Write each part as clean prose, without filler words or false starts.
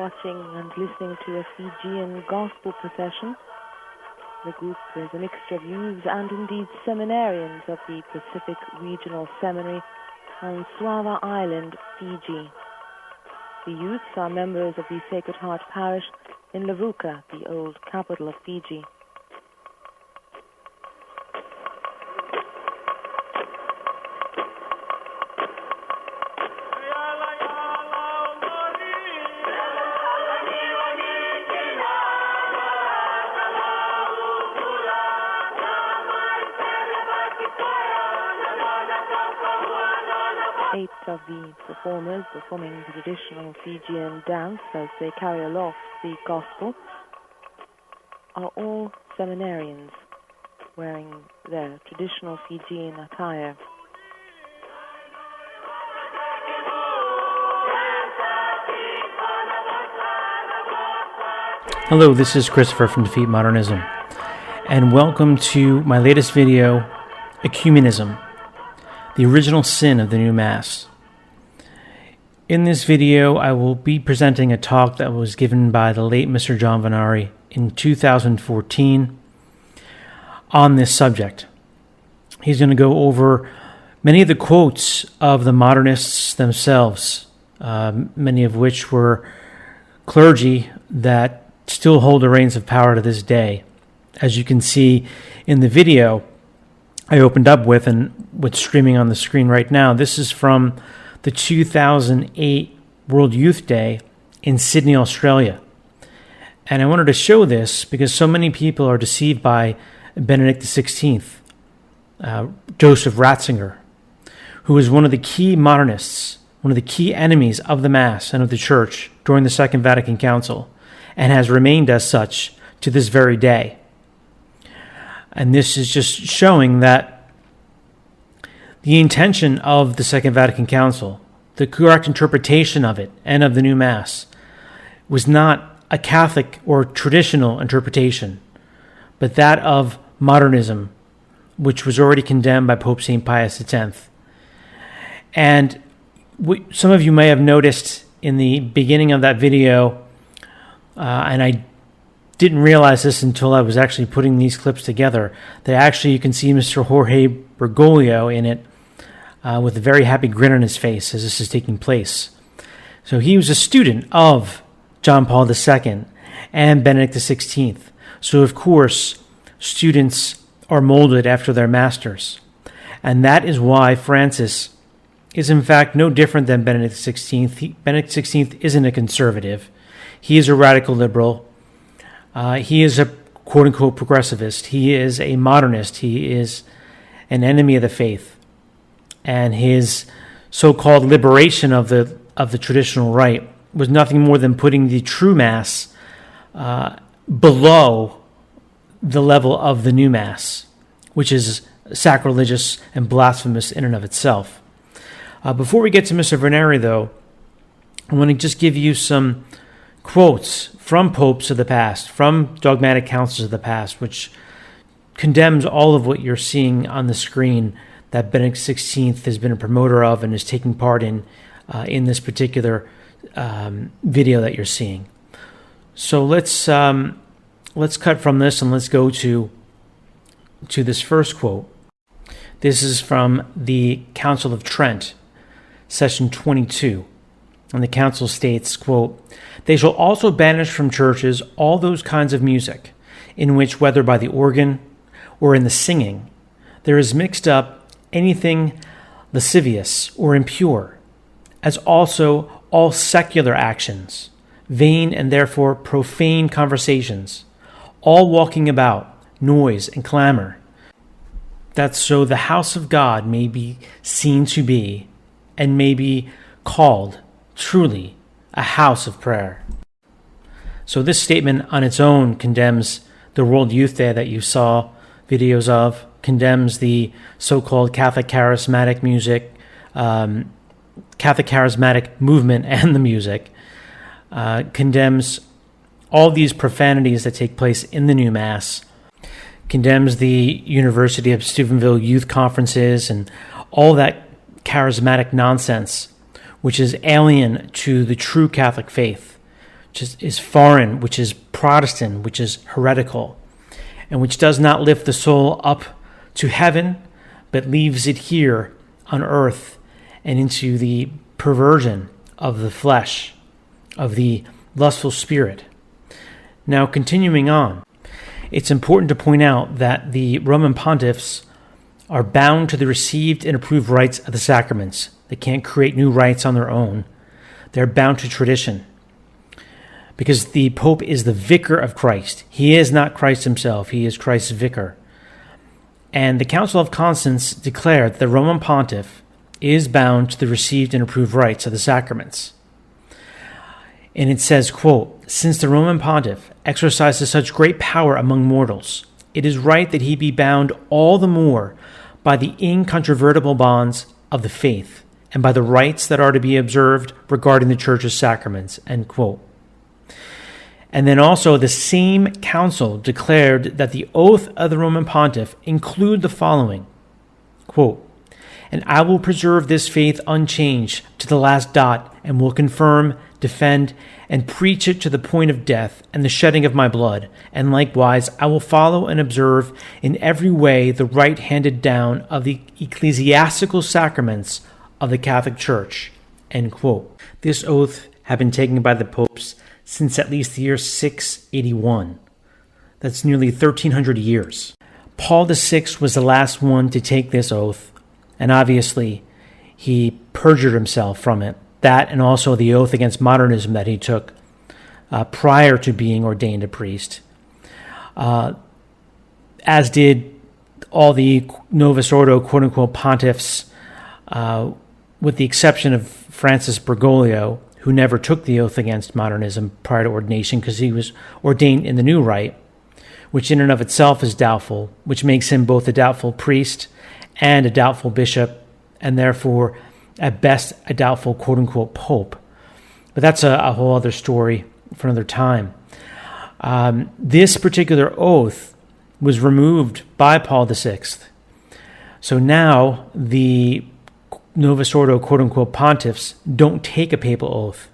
watching and listening to a Fijian gospel procession. The group is a mixture of youths and indeed seminarians of the Pacific Regional Seminary on Suava Island, Fiji. The youths are members of the Sacred Heart Parish in Levuka, the old capital of Fiji. Eight of the performers performing the traditional Fijian dance as they carry aloft the gospel are all seminarians wearing their traditional Fijian attire. Hello, this is Christopher from Defeat Modernism, and welcome to my latest video, Ecumenism, the original sin of the new Mass. In this video, I will be presenting a talk that was given by the late Mr. John Vennari in 2014 on this subject. He's going to go over many of the quotes of the modernists themselves, many of which were clergy that still hold the reins of power to this day. As you can see in the video I opened up with, and what's streaming on the screen right now, this is from the 2008 World Youth Day in Sydney, Australia. And I wanted to show this because so many people are deceived by Benedict XVI, Joseph Ratzinger, who was one of the key modernists, one of the key enemies of the Mass and of the Church during the Second Vatican Council, and has remained as such to this very day. And this is just showing that the intention of the Second Vatican Council, the correct interpretation of it and of the new Mass, was not a Catholic or traditional interpretation, but that of modernism, which was already condemned by Pope St. Pius X. And some of you may have noticed in the beginning of that video, and I didn't realize this until I was actually putting these clips together, that actually you can see Mr. Jorge Bergoglio in it with a very happy grin on his face as this is taking place. So he was a student of John Paul II and Benedict XVI. So of course, students are molded after their masters. And that is why Francis is in fact no different than Benedict XVI. Benedict XVI isn't a conservative. He is a radical liberal. He is a quote-unquote progressivist. He is a modernist. He is an enemy of the faith. And his so-called liberation of the traditional rite was nothing more than putting the true Mass below the level of the new Mass, which is sacrilegious and blasphemous in and of itself. Before we get to Mr. Vennari, though, I want to just give you some quotes from popes of the past, from dogmatic councils of the past, which condemns all of what you're seeing on the screen that Benedict XVI has been a promoter of and is taking part in this particular video that you're seeing. So let's cut from this and let's go to this first quote. This is from the Council of Trent, session 22. And the council states, quote, "They shall also banish from churches all those kinds of music, in which, whether by the organ or in the singing, there is mixed up anything lascivious or impure, as also all secular actions, vain and therefore profane conversations, all walking about, noise and clamor, that so the house of God may be seen to be, and may be called truly a house of prayer." So this statement on its own condemns the World Youth Day that you saw videos of, condemns the so-called Catholic charismatic music, Catholic charismatic movement and the music, condemns all these profanities that take place in the new Mass, condemns the University of Steubenville youth conferences and all that charismatic nonsense, which is alien to the true Catholic faith, which is foreign, which is Protestant, which is heretical, and which does not lift the soul up to heaven, but leaves it here on earth and into the perversion of the flesh, of the lustful spirit. Now, continuing on, it's important to point out that the Roman pontiffs are bound to the received and approved rites of the sacraments. They can't create new rites on their own. They're bound to tradition, because the Pope is the vicar of Christ. He is not Christ himself. He is Christ's vicar. And the Council of Constance declared that the Roman pontiff is bound to the received and approved rites of the sacraments. And it says, quote, "Since the Roman pontiff exercises such great power among mortals, it is right that he be bound all the more by the incontrovertible bonds of the faith and by the rites that are to be observed regarding the Church's sacraments," end quote. And then also the same council declared that the oath of the Roman pontiff include the following, quote, "And I will preserve this faith unchanged to the last dot, and will confirm, defend, and preach it to the point of death and the shedding of my blood. And likewise I will follow and observe in every way the right handed down of the ecclesiastical sacraments of the Catholic Church," end quote. This oath had been taken by the popes since at least the year 681. That's nearly 1,300 years. Paul VI was the last one to take this oath, and obviously he perjured himself from it. That and also the oath against modernism that he took prior to being ordained a priest, as did all the Novus Ordo quote-unquote pontiffs, with the exception of Francis Bergoglio, who never took the oath against modernism prior to ordination because he was ordained in the new rite, which in and of itself is doubtful, which makes him both a doubtful priest and a doubtful bishop, and therefore, at best, a doubtful quote-unquote pope. But that's a whole other story for another time. This particular oath was removed by Paul VI. So now the Novus Ordo quote-unquote pontiffs don't take a papal oath.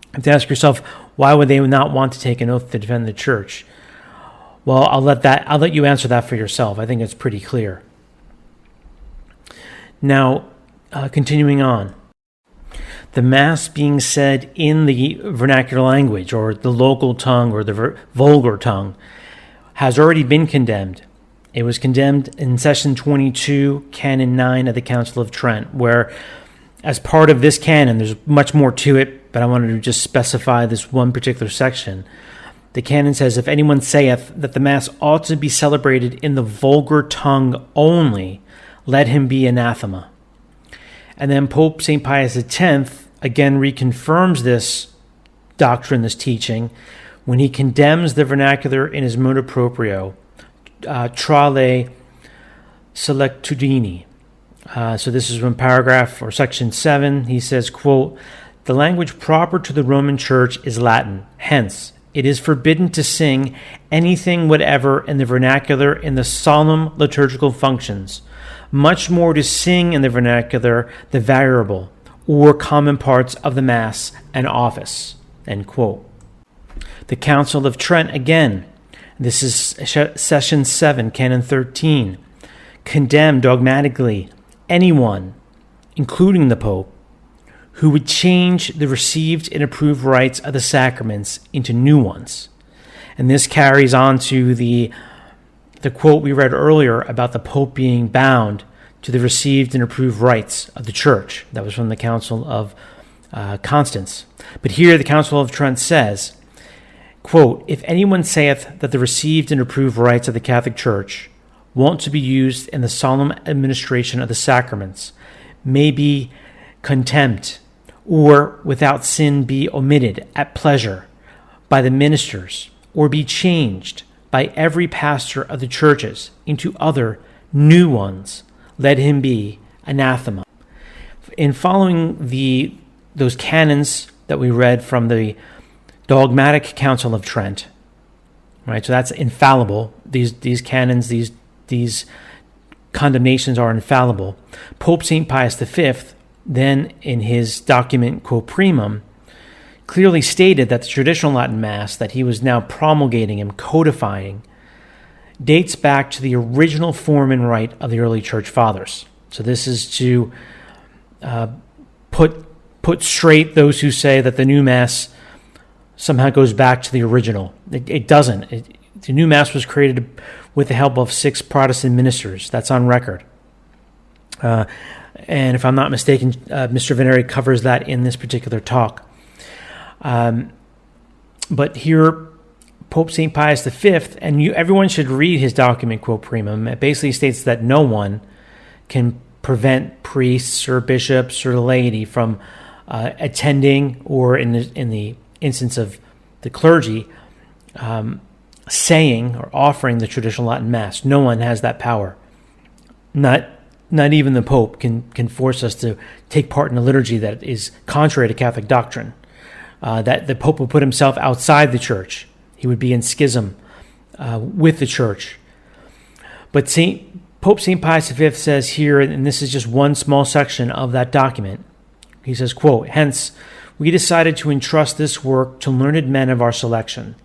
You have to ask yourself, why would they not want to take an oath to defend the church? Well, I'll let you answer that for yourself. I think it's pretty clear. Now, continuing on. The Mass being said in the vernacular language, or the local tongue, or the vulgar tongue, has already been condemned. It was condemned in Session 22, Canon 9 of the Council of Trent, where, as part of this canon, there's much more to it, but I wanted to just specify this one particular section. The canon says, "If anyone saith that the Mass ought to be celebrated in the vulgar tongue only, let him be anathema." And then Pope St. Pius X again reconfirms this doctrine, this teaching, when he condemns the vernacular in his motu proprio, tra le selectudini. So this is from paragraph or section 7. He says, quote, "The language proper to the Roman Church is Latin. Hence, it is forbidden to sing anything whatever in the vernacular in the solemn liturgical functions, much more to sing in the vernacular the variable or common parts of the Mass and office," end quote. The Council of Trent again, this is Session 7, Canon 13, condemned dogmatically anyone, including the Pope, who would change the received and approved rites of the sacraments into new ones. And this carries on to the quote we read earlier about the Pope being bound to the received and approved rites of the Church. That was from the Council of Constance. But here the Council of Trent says, quote, "If anyone saith that the received and approved rites of the Catholic Church, wont to be used in the solemn administration of the sacraments, may be contempt, or without sin be omitted at pleasure by the ministers, or be changed by every pastor of the churches into other new ones, let him be anathema." In following those canons that we read from the dogmatic Council of Trent, right? So that's infallible. These canons, these condemnations are infallible. Pope St. Pius V, then in his document Quo Primum, clearly stated that the traditional Latin Mass that he was now promulgating and codifying dates back to the original form and rite of the early church fathers. So this is to put straight those who say that the new Mass somehow goes back to the original. It doesn't. The new Mass was created with the help of 6 Protestant ministers. That's on record. And if I'm not mistaken, Mr. Vennari covers that in this particular talk. But here, Pope St. Pius V, and everyone should read his document, Quo Primum. It basically states that no one can prevent priests or bishops or the laity from attending, or in the instance of the clergy, saying or offering the traditional Latin Mass. No one has that power. Not even the Pope can force us to take part in a liturgy that is contrary to Catholic doctrine. That the Pope would put himself outside the Church. He would be in schism with the Church. But Pope St. Pius V says here, and this is just one small section of that document, he says, quote, "Hence, we decided to entrust this work to learned men of our selection.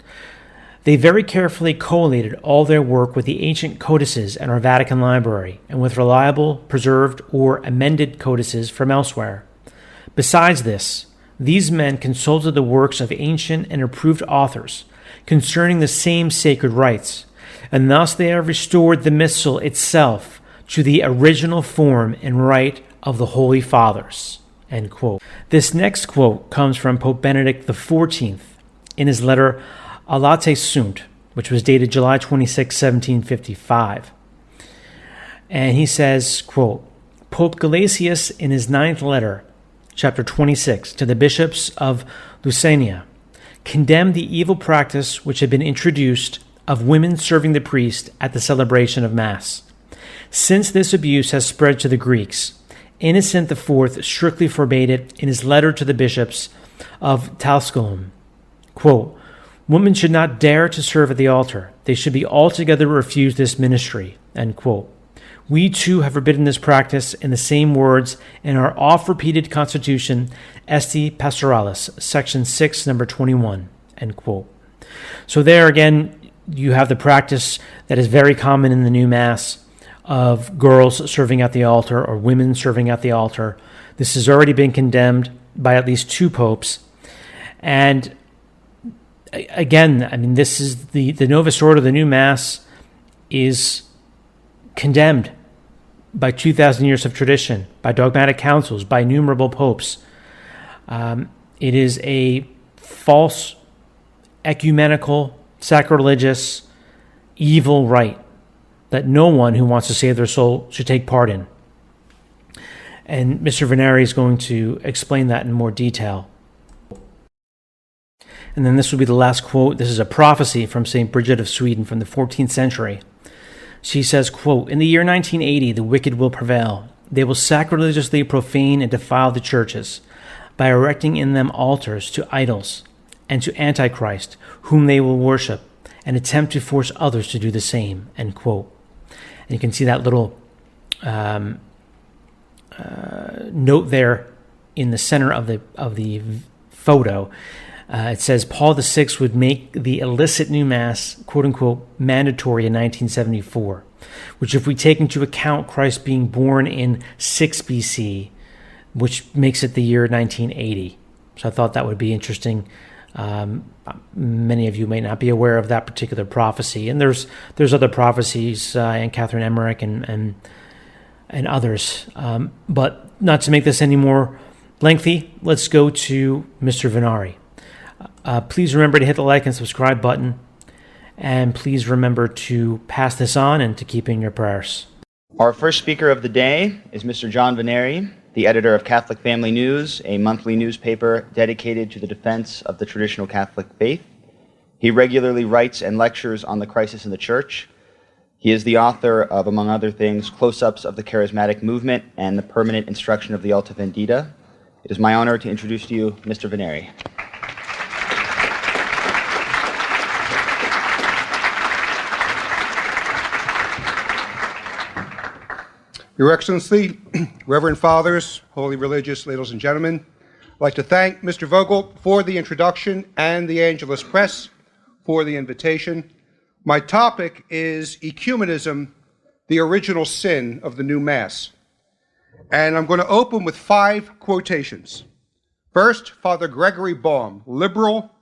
They very carefully collated all their work with the ancient codices in our Vatican library and with reliable, preserved, or amended codices from elsewhere. Besides this, these men consulted the works of ancient and approved authors concerning the same sacred rites, and thus they have restored the Missal itself to the original form and rite of the Holy Fathers." End quote. This next quote comes from Pope Benedict XIV in his letter Allate Sunt, which was dated July 26, 1755. And he says, quote, "Pope Gelasius in his 9th letter, chapter 26, to the bishops of Lucania, condemned the evil practice which had been introduced of women serving the priest at the celebration of Mass. Since this abuse has spread to the Greeks, Innocent IV strictly forbade it in his letter to the bishops of Tusculum. Quote, women should not dare to serve at the altar. They should be altogether refused this ministry. End quote. We too have forbidden this practice in the same words in our oft-repeated Constitution, Esti Pastoralis, section 6, number 21. End quote. So there again, you have the practice that is very common in the new Mass of girls serving at the altar or women serving at the altar. This has already been condemned by at least 2 popes. And again, I mean, this is the Novus Ordo, the new Mass, is condemned by 2,000 years of tradition, by dogmatic councils, by innumerable popes. It is a false, ecumenical, sacrilegious, evil rite that no one who wants to save their soul should take part in. And Mr. Vennari is going to explain that in more detail. And then this will be the last quote. This is a prophecy from St. Bridget of Sweden from the 14th century. She says, quote, in the year 1980, the wicked will prevail. They will sacrilegiously profane and defile the churches by erecting in them altars to idols and to Antichrist, whom they will worship, and attempt to force others to do the same, end quote. And you can see that little note there in the center of the photo. It says Paul VI would make the illicit new Mass, quote-unquote, mandatory in 1974, which if we take into account Christ being born in 6 BC, which makes it the year 1980. So I thought that would be interesting. Many of you may not be aware of that particular prophecy, and there's other prophecies, and Catherine Emmerich and others. But not to make this any more lengthy, let's go to Mr. Vennari. Please remember to hit the like and subscribe button, and please remember to pass this on and to keep in your prayers. Our first speaker of the day is Mr. John Vennari, the editor of Catholic Family News, a monthly newspaper dedicated to the defense of the traditional Catholic faith. He regularly writes and lectures on the crisis in the Church. He is the author of, among other things, Close-Ups of the Charismatic Movement and the Permanent Instruction of the Alta Vendita. It is my honor to introduce to you Mr. Vennari. Your Excellency, Reverend Fathers, holy religious ladies and gentlemen, like to thank Mr. Vogel for the introduction and the Angelus Press for the invitation. My topic is Ecumenism, the original sin of the new Mass. And I'm going to open with 5 quotations. First, Father Gregory Baum, liberal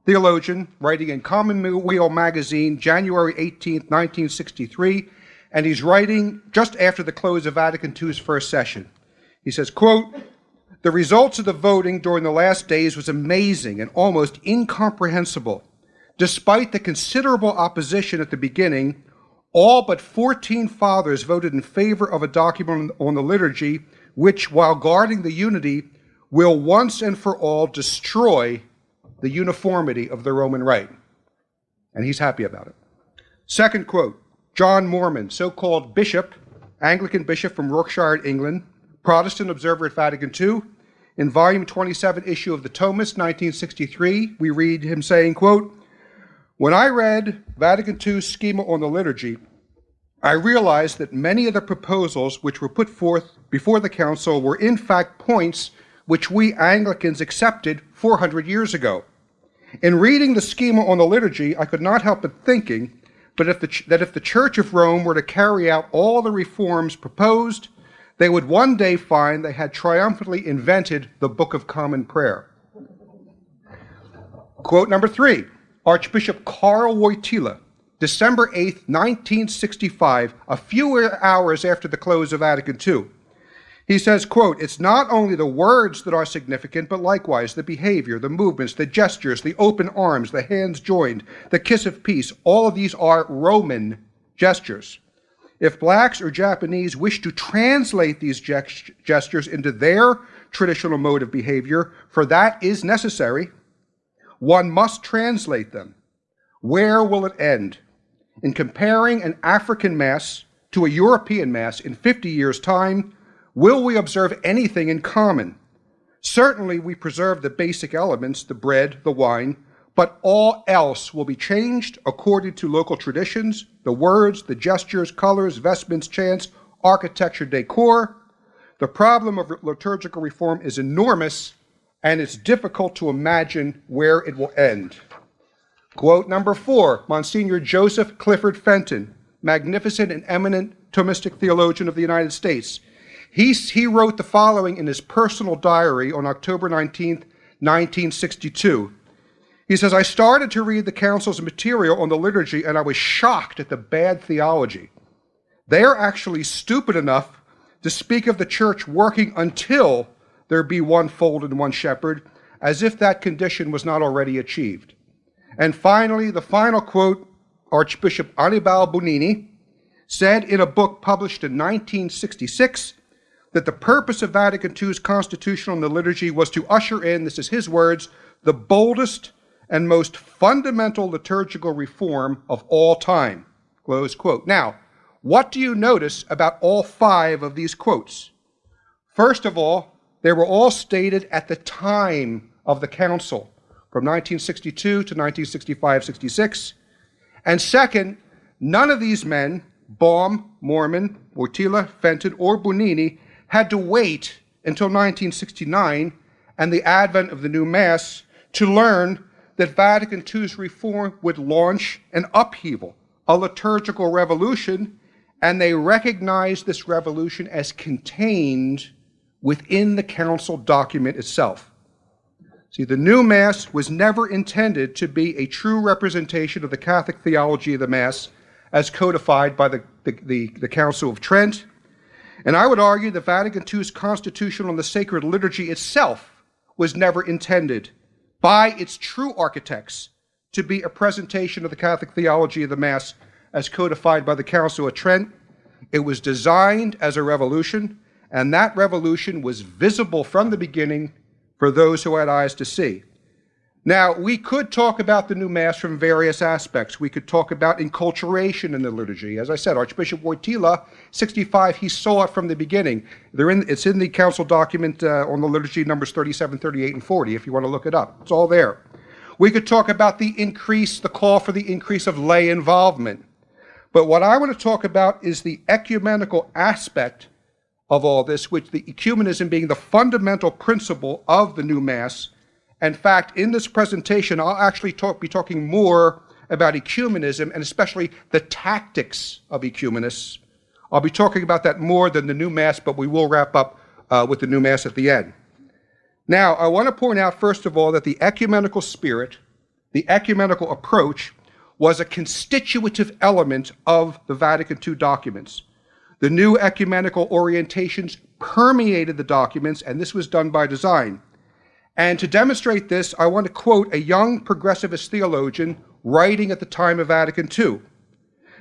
theologian, writing in Commonweal magazine, January 18, 1963, and he's writing just after the close of Vatican II's first session. He says, quote, "The results of the voting during the last days was amazing and almost incomprehensible. Despite the considerable opposition at the beginning, all but 14 fathers voted in favor of a document on the liturgy, which, while guarding the unity, will once and for all destroy the uniformity of the Roman Rite." And he's happy about it. Second quote, John Mormon, so-called bishop, Anglican bishop from Yorkshire, England, Protestant observer at Vatican II. In volume 27 issue of the Thomist, 1963, we read him saying, quote, "When I read Vatican II's schema on the liturgy, I realized that many of the proposals which were put forth before the Council were in fact points which we Anglicans accepted 400 years ago. In reading the schema on the liturgy, I could not help but thinking that if the Church of Rome were to carry out all the reforms proposed, they would one day find they had triumphantly invented the Book of Common Prayer." Quote number 3, Archbishop Karl Wojtyla, December 8, 1965, a few hours after the close of Vatican II. He says, quote, "It's not only the words that are significant, but likewise the behavior, the movements, the gestures, the open arms, the hands joined, the kiss of peace. All of these are Roman gestures. If blacks or Japanese wish to translate these gestures into their traditional mode of behavior, for that is necessary, one must translate them. Where will it end? In comparing an African Mass to a European Mass in 50 years' time, will we observe anything in common? Certainly we preserve the basic elements, the bread, the wine, but all else will be changed according to local traditions, the words, the gestures, colors, vestments, chants, architecture, decor. The problem of liturgical reform is enormous, and it's difficult to imagine where it will end." Quote number 4, Monsignor Joseph Clifford Fenton, magnificent and eminent Thomistic theologian of the United States. He wrote the following in his personal diary on October 19, 1962. He says, "I started to read the Council's material on the liturgy and I was shocked at the bad theology. They are actually stupid enough to speak of the Church working until there be one fold and one shepherd, as if that condition was not already achieved." And finally, the final quote, Archbishop Annibale Bonini said in a book published in 1966 that the purpose of Vatican II's Constitution on the liturgy was to usher in, this is his words, "the boldest and most fundamental liturgical reform of all time." Close quote. Now, what do you notice about all 5 of these quotes? First of all, they were all stated at the time of the Council, from 1962 to 1965-66. And second, none of these men, Baum, Mormon, Wojtyla, Fenton, or Bonini, had to wait until 1969 and the advent of the new Mass to learn that Vatican II's reform would launch an upheaval, a liturgical revolution, and they recognized this revolution as contained within the Council document itself. See, the new Mass was never intended to be a true representation of the Catholic theology of the Mass as codified by the Council of Trent. And I would argue that Vatican II's Constitution on the Sacred Liturgy itself was never intended by its true architects to be a presentation of the Catholic theology of the Mass as codified by the Council of Trent. It was designed as a revolution, and that revolution was visible from the beginning for those who had eyes to see. Now, we could talk about the new Mass from various aspects. We could talk about enculturation in the liturgy. As I said, Archbishop Wojtyla, 65, he saw it from the beginning. It's in the Council document on the liturgy, numbers 37, 38, and 40, if you want to look it up. It's all there. We could talk about the call for the increase of lay involvement. But what I want to talk about is the ecumenical aspect of all this, which the ecumenism being the fundamental principle of the new Mass. In fact, in this presentation, I'll actually be talking more about ecumenism and especially the tactics of ecumenists. I'll be talking about that more than the new Mass, but we will wrap up with the new Mass at the end. Now, I want to point out, first of all, that the ecumenical spirit, the ecumenical approach, was a constitutive element of the Vatican II documents. The new ecumenical orientations permeated the documents, and this was done by design. And to demonstrate this, I want to quote a young progressivist theologian writing at the time of Vatican II.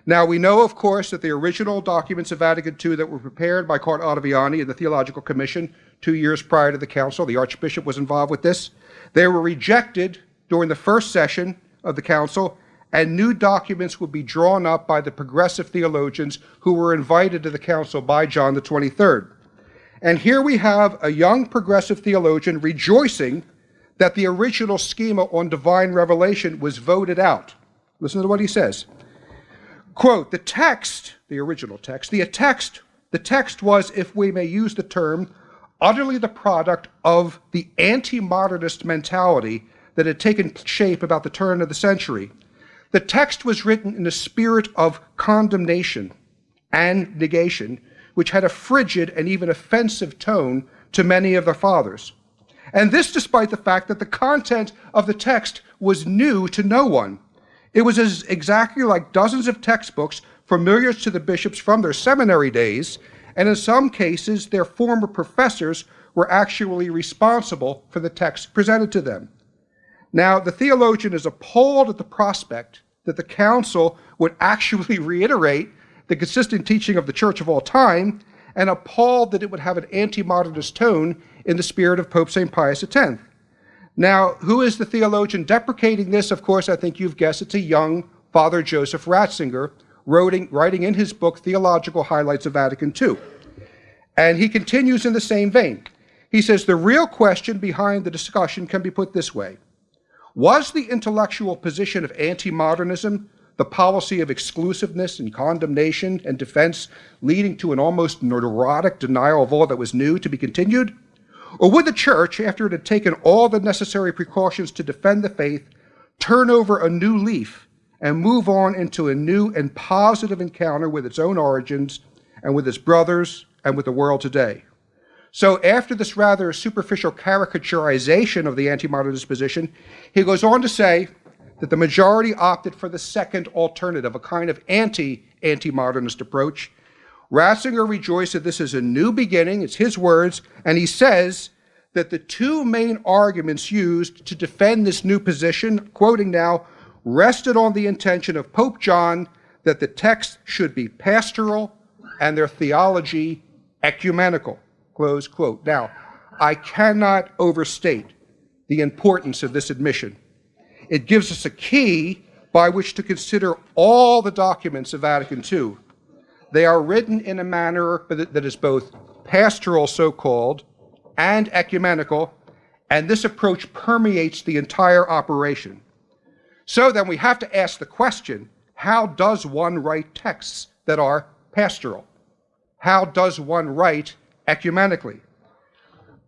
Now, we know, of course, that the original documents of Vatican II that were prepared by Cardinal Ottaviani and the Theological Commission 2 years prior to the Council, the Archbishop was involved with this, they were rejected during the first session of the Council, and new documents would be drawn up by the progressive theologians who were invited to the Council by John the 23rd. And here we have a young progressive theologian rejoicing that the original schema on divine revelation was voted out. Listen to what he says. Quote, the text was, if we may use the term, utterly the product of the anti-modernist mentality that had taken shape about the turn of the century. The text was written in a spirit of condemnation and negation, which had a frigid and even offensive tone to many of the fathers. And this despite the fact that the content of the text was new to no one. It was exactly like dozens of textbooks familiar to the bishops from their seminary days, and in some cases, their former professors were actually responsible for the text presented to them. Now, the theologian is appalled at the prospect that the Council would actually reiterate the consistent teaching of the Church of all time, and appalled that it would have an anti-modernist tone in the spirit of Pope St. Pius X. Now, who is the theologian deprecating this? Of course, I think you've guessed it's a young Father Joseph Ratzinger, writing in his book, Theological Highlights of Vatican II. And he continues in the same vein. He says, the real question behind the discussion can be put this way. Was the intellectual position of anti-modernism, the policy of exclusiveness and condemnation and defense leading to an almost neurotic denial of all that was new, to be continued? Or would the Church, after it had taken all the necessary precautions to defend the faith, turn over a new leaf and move on into a new and positive encounter with its own origins and with its brothers and with the world today? So after this rather superficial caricaturization of the anti-modernist position, he goes on to say that the majority opted for the second alternative, a kind of anti-modernist approach. Ratzinger rejoiced that this is a new beginning, it's his words, and he says that the two main arguments used to defend this new position, quoting now, rested on the intention of Pope John that the text should be pastoral and their theology ecumenical, close quote. Now, I cannot overstate the importance of this admission. It gives us a key by which to consider all the documents of Vatican II. They are written in a manner that is both pastoral, so-called, and ecumenical, and this approach permeates the entire operation. So then we have to ask the question, how does one write texts that are pastoral? How does one write ecumenically?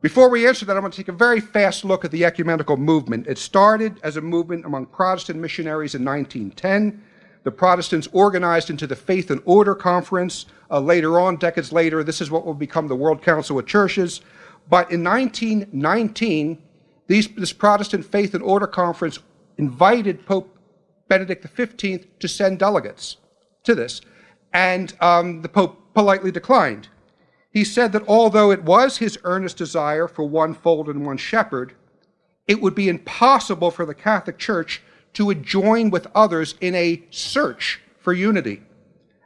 Before we answer that, I want to take a very fast look at the ecumenical movement. It started as a movement among Protestant missionaries in 1910. The Protestants organized into the Faith and Order Conference. Later on, decades later, this is what will become the World Council of Churches. But in 1919, this Protestant Faith and Order Conference invited Pope Benedict XV to send delegates to this, and the Pope politely declined. He said that although it was his earnest desire for one fold and one shepherd, it would be impossible for the Catholic Church to join with others in a search for unity.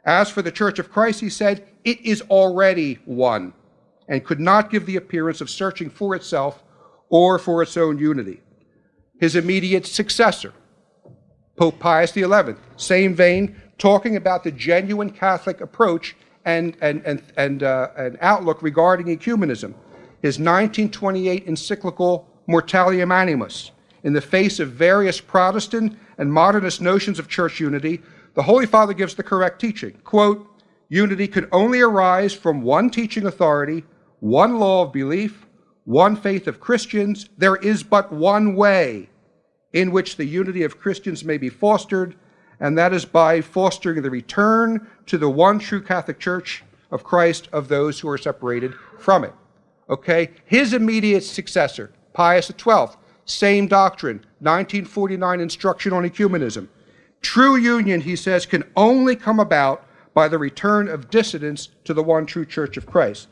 As for the Church of Christ, he said, it is already one and could not give the appearance of searching for itself or for its own unity. His immediate successor, Pope Pius XI, same vein, talking about the genuine Catholic approach and outlook regarding ecumenism. His 1928 encyclical Mortalium Animus. In the face of various Protestant and modernist notions of church unity, the Holy Father gives the correct teaching. Quote, unity could only arise from one teaching authority, one law of belief, one faith of Christians. There is but one way in which the unity of Christians may be fostered, and that is by fostering the return to the one true Catholic Church of Christ of those who are separated from it. Okay? His immediate successor, Pius XII, same doctrine, 1949 instruction on ecumenism. True union, he says, can only come about by the return of dissidents to the one true Church of Christ.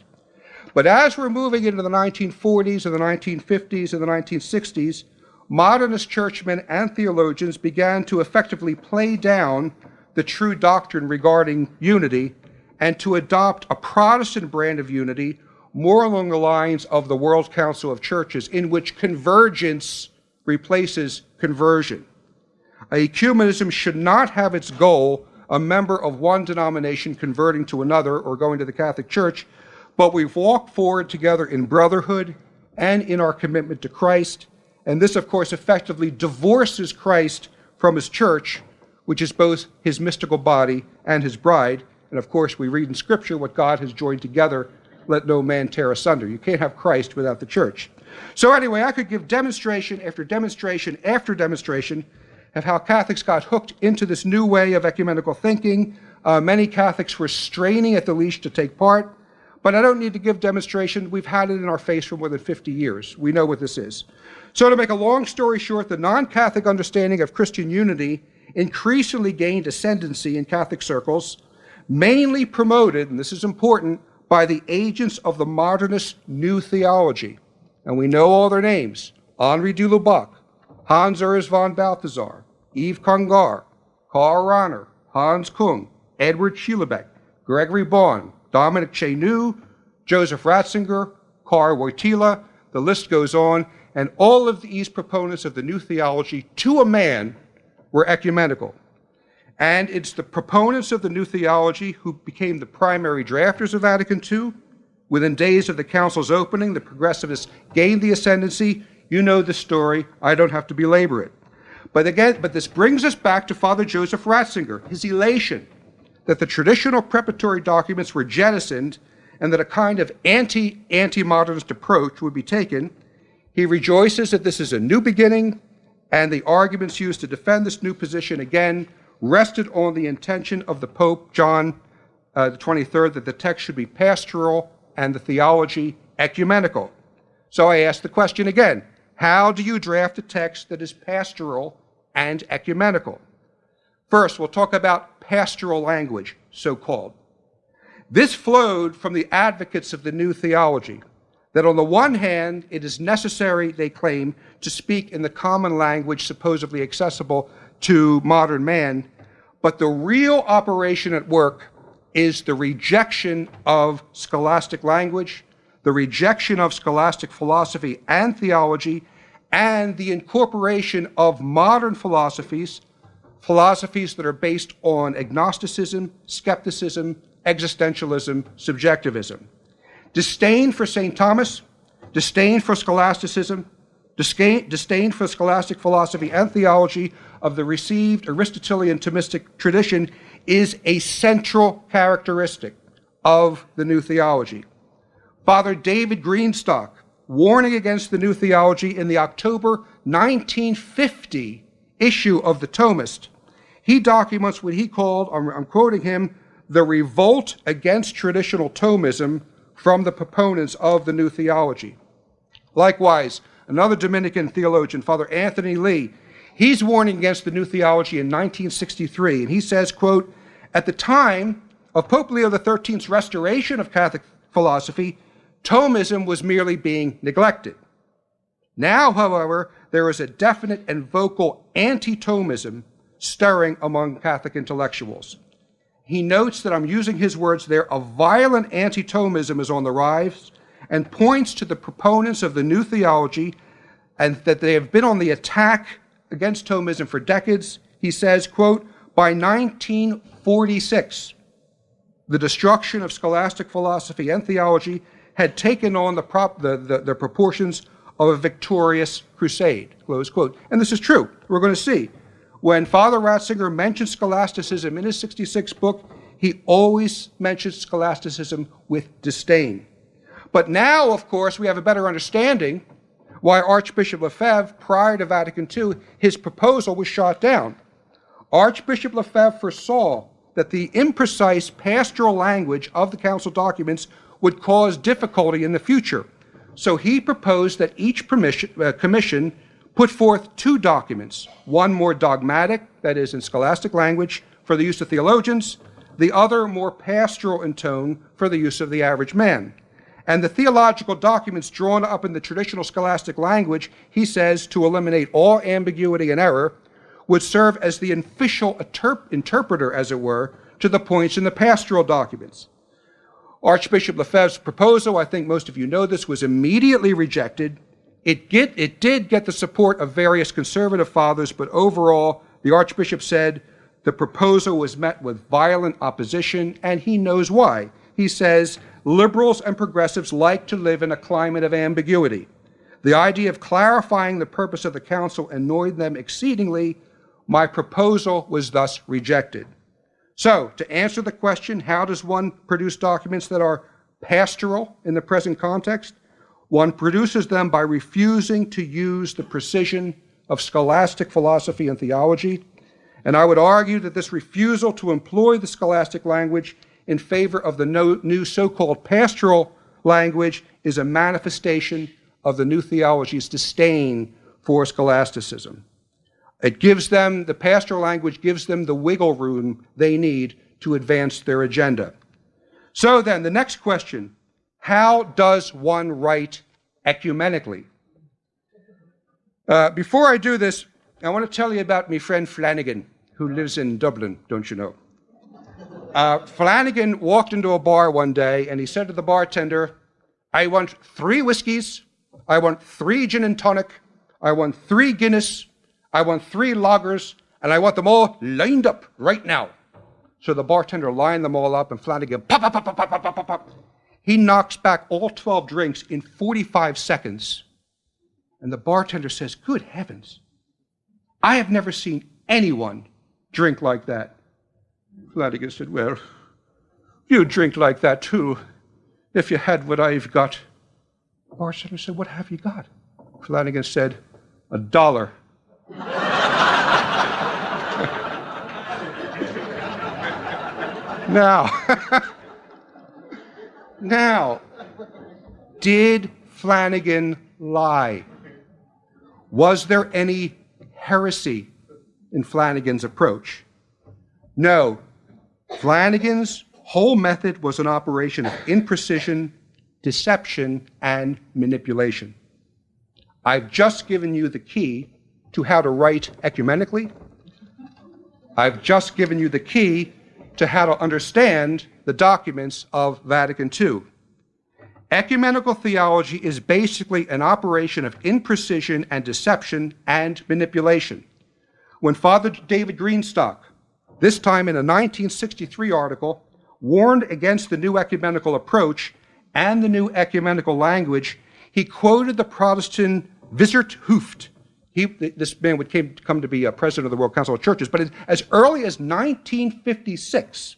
But as we're moving into the 1940s and the 1950s and the 1960s, modernist churchmen and theologians began to effectively play down the true doctrine regarding unity and to adopt a Protestant brand of unity more along the lines of the World Council of Churches, in which convergence replaces conversion. Ecumenism should not have its goal a member of one denomination converting to another or going to the Catholic Church, but we walk forward together in brotherhood and in our commitment to Christ. And this, of course, effectively divorces Christ from his church, which is both his mystical body and his bride. And of course, we read in Scripture, what God has joined together, let no man tear asunder. You can't have Christ without the church. So anyway, I could give demonstration after demonstration after demonstration of how Catholics got hooked into this new way of ecumenical thinking. Many Catholics were straining at the leash to take part, but I don't need to give demonstration. We've had it in our face for more than 50 years. We know what this is. So to make a long story short, the non-Catholic understanding of Christian unity increasingly gained ascendancy in Catholic circles, mainly promoted, and this is important, by the agents of the modernist New Theology. And we know all their names: Henri de Lubac, Hans Urs von Balthasar, Yves Congar, Karl Rahner, Hans Kung, Edward Schielebeck, Gregory Baughan, Dominic Chenu, Joseph Ratzinger, Karl Wojtyla, the list goes on, and all of these proponents of the New Theology, to a man, were ecumenical. And it's the proponents of the New Theology who became the primary drafters of Vatican II. Within days of the Council's opening, the progressivists gained the ascendancy. You know the story. I don't have to belabor it. But this brings us back to Father Joseph Ratzinger, his elation that the traditional preparatory documents were jettisoned and that a kind of anti-modernist approach would be taken. He rejoices that this is a new beginning, and the arguments used to defend this new position again rested on the intention of the Pope John the 23rd that the text should be pastoral and the theology ecumenical. So I ask the question again: how do you draft a text that is pastoral and ecumenical? First, we'll talk about pastoral language, so-called. This flowed from the advocates of the New Theology, that on the one hand, it is necessary, they claim, to speak in the common language supposedly accessible to modern man, but the real operation at work is the rejection of scholastic language, the rejection of scholastic philosophy and theology, and the incorporation of modern philosophies that are based on agnosticism, skepticism, existentialism, subjectivism. Disdain for St. Thomas, disdain for scholasticism, disdain for scholastic philosophy and theology of the received Aristotelian Thomistic tradition is a central characteristic of the New Theology. Father David Greenstock, warning against the New Theology in the October 1950 issue of the Thomist, he documents what he called, I'm quoting him, the revolt against traditional Thomism from the proponents of the New Theology. Likewise, another Dominican theologian, Father Anthony Lee, he's warning against the New Theology in 1963, and he says, quote, "At the time of Pope Leo XIII's restoration of Catholic philosophy, Thomism was merely being neglected. Now, however, there is a definite and vocal anti-Thomism stirring among Catholic intellectuals." He notes that, I'm using his words there, a violent anti-Thomism is on the rise, and points to the proponents of the New Theology and that they have been on the attack against Thomism for decades. He says, quote, "By 1946, the destruction of scholastic philosophy and theology had taken on the proportions of a victorious crusade," close quote. And this is true. We're going to see. When Father Ratzinger mentions scholasticism in his 66 book, He always mentions scholasticism with disdain. But now, of course, we have a better understanding why Archbishop Lefebvre, prior to Vatican II, his proposal was shot down. Archbishop Lefebvre foresaw that the imprecise pastoral language of the council documents would cause difficulty in the future. So he proposed that each commission put forth two documents, one more dogmatic, that is in scholastic language, for the use of theologians, the other more pastoral in tone for the use of the average man. And the theological documents drawn up in the traditional scholastic language, he says, to eliminate all ambiguity and error, would serve as the official interpreter, as it were, to the points in the pastoral documents. Archbishop Lefebvre's proposal, I think most of you know this, was immediately rejected. It did get the support of various conservative fathers, but overall, the Archbishop said the proposal was met with violent opposition, and he knows why. He says, liberals and progressives like to live in a climate of ambiguity. The idea of clarifying the purpose of the council annoyed them exceedingly. My proposal was thus rejected. So, to answer the question, how does one produce documents that are pastoral in the present context? One produces them by refusing to use the precision of scholastic philosophy and theology. And I would argue that this refusal to employ the scholastic language in favor of the new so-called pastoral language is a manifestation of the new theology's disdain for scholasticism. It gives them, the pastoral language gives them the wiggle room they need to advance their agenda. So then, the next question, how does one write ecumenically? Before I do this, I want to tell you about my friend Flanagan, who lives in Dublin, don't you know? Flanagan walked into a bar one day and he said to the bartender, I want 3 whiskeys, I want 3 gin and tonic, I want 3 Guinness, I want 3 lagers, and I want them all lined up right now. So the bartender lined them all up, and Flanagan, pop, pop, pop, pop, pop, pop, pop, pop. He knocks back all 12 drinks in 45 seconds. And the bartender says, good heavens, I have never seen anyone drink like that. Flanagan said, well, you drink like that too, if you had what I've got. The bartender said, what have you got? Flanagan said, $1. Now, did Flanagan lie? Was there any heresy in Flanagan's approach? No. Flanagan's whole method was an operation of imprecision, deception, and manipulation. I've just given you the key to how to write ecumenically. I've just given you the key to how to understand the documents of Vatican II. Ecumenical theology is basically an operation of imprecision and deception and manipulation. When Father David Greenstock, this time in a 1963 article, warned against the new ecumenical approach and the new ecumenical language, he quoted the Protestant Wizard Hooft. This man would come to be a president of the World Council of Churches, but as early as 1956,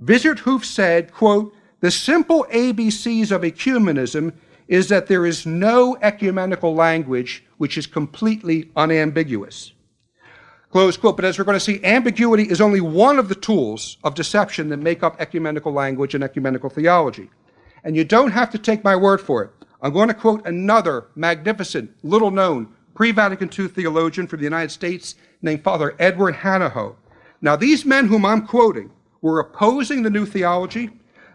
Wizard Hooft said, quote, the simple ABCs of ecumenism is that there is no ecumenical language which is completely unambiguous. Close quote. But as we're going to see, ambiguity is only one of the tools of deception that make up ecumenical language and ecumenical theology. And you don't have to take my word for it. I'm going to quote another magnificent, little-known, pre-Vatican II theologian from the United States named Father Edward Hanaho. Now, these men whom I'm quoting were opposing the new theology.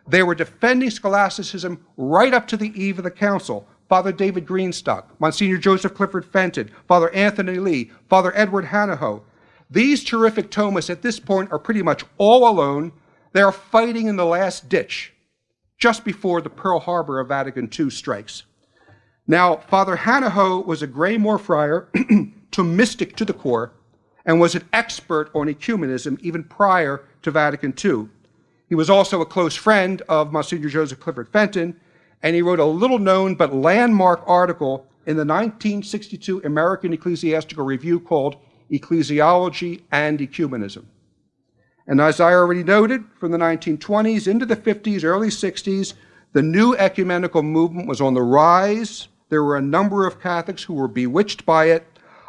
They were defending scholasticism right up to the eve of the council. Father David Greenstock, Monsignor Joseph Clifford Fenton, Father Anthony Lee, Father Edward Hanaho. These terrific Thomists at this point are pretty much all alone. They are fighting in the last ditch, just before the Pearl Harbor of Vatican II strikes. Now, Father Hanaho was a Greymoor friar, Thomistic to the core, and was an expert on ecumenism even prior to Vatican II. He was also a close friend of Monsignor Joseph Clifford Fenton, and he wrote a little-known but landmark article in the 1962 American Ecclesiastical Review called Ecclesiology and Ecumenism. And as I already noted, from the 1920s into the 50s, early 60s, the new ecumenical movement was on the rise. There were a number of Catholics who were bewitched by it.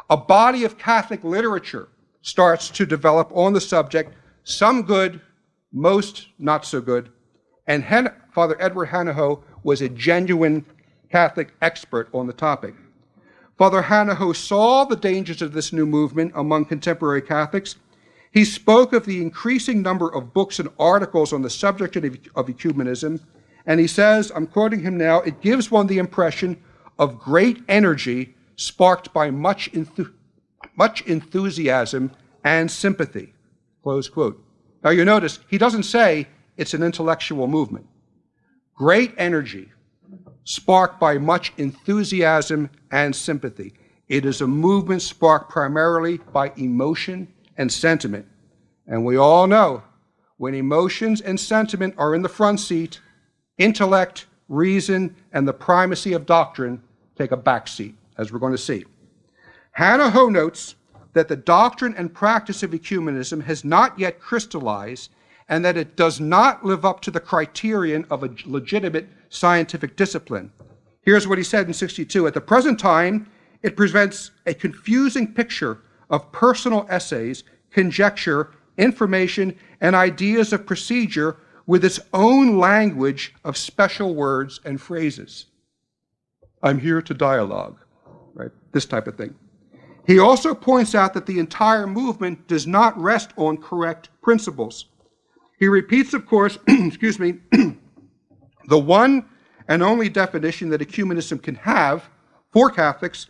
A body of Catholic literature starts to develop on the subject, some good, most not so good. And Father Edward Hanaho was a genuine Catholic expert on the topic. Father Hanaho saw the dangers of this new movement among contemporary Catholics. He spoke of the increasing number of books and articles on the subject of ecumenism, and he says, I'm quoting him now, it gives one the impression of great energy sparked by much enthusiasm and sympathy, close quote. Now you notice, he doesn't say it's an intellectual movement. Great energy sparked by much enthusiasm and sympathy. It is a movement sparked primarily by emotion and sentiment. And we all know when emotions and sentiment are in the front seat, intellect, reason, and the primacy of doctrine take a back seat, as we're going to see. Hanaho notes that the doctrine and practice of ecumenism has not yet crystallized and that it does not live up to the criterion of a legitimate scientific discipline. Here's what he said in 62. At the present time, it presents a confusing picture of personal essays, conjecture, information, and ideas of procedure with its own language of special words and phrases. I'm here to dialogue, right? This type of thing. He also points out that the entire movement does not rest on correct principles. He repeats, of course, excuse me, the one and only definition that ecumenism can have for Catholics.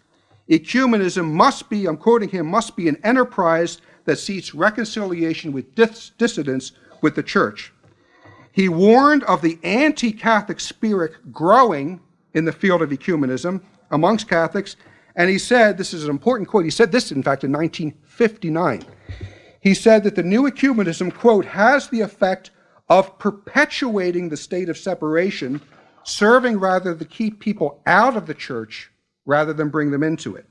Ecumenism must be, I'm quoting him, must be an enterprise that seeks reconciliation with dissidents with the Church. He warned of the anti-Catholic spirit growing in the field of ecumenism amongst Catholics, and he said, this is an important quote, he said this, in fact, in 1959. He said that the new ecumenism, quote, has the effect of perpetuating the state of separation, serving rather to keep people out of the Church rather than bring them into it.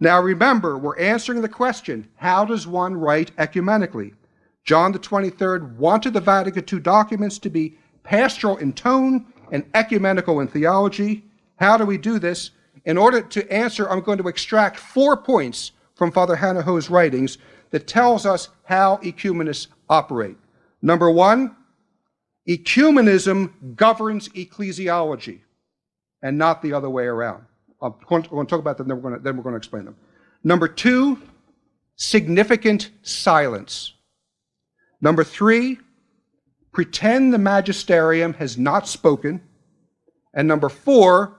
Now remember, we're answering the question, how does one write ecumenically? John the 23rd wanted the Vatican II documents to be pastoral in tone and ecumenical in theology. How do we do this? In order to answer, I'm going to extract 4 points from Father Hanaho's writings that tells us how ecumenists operate. Number 1, ecumenism governs ecclesiology and not the other way around. I'm going to talk about them, then we're going to explain them. Number 2, significant silence. Number 3, pretend the magisterium has not spoken. And number 4,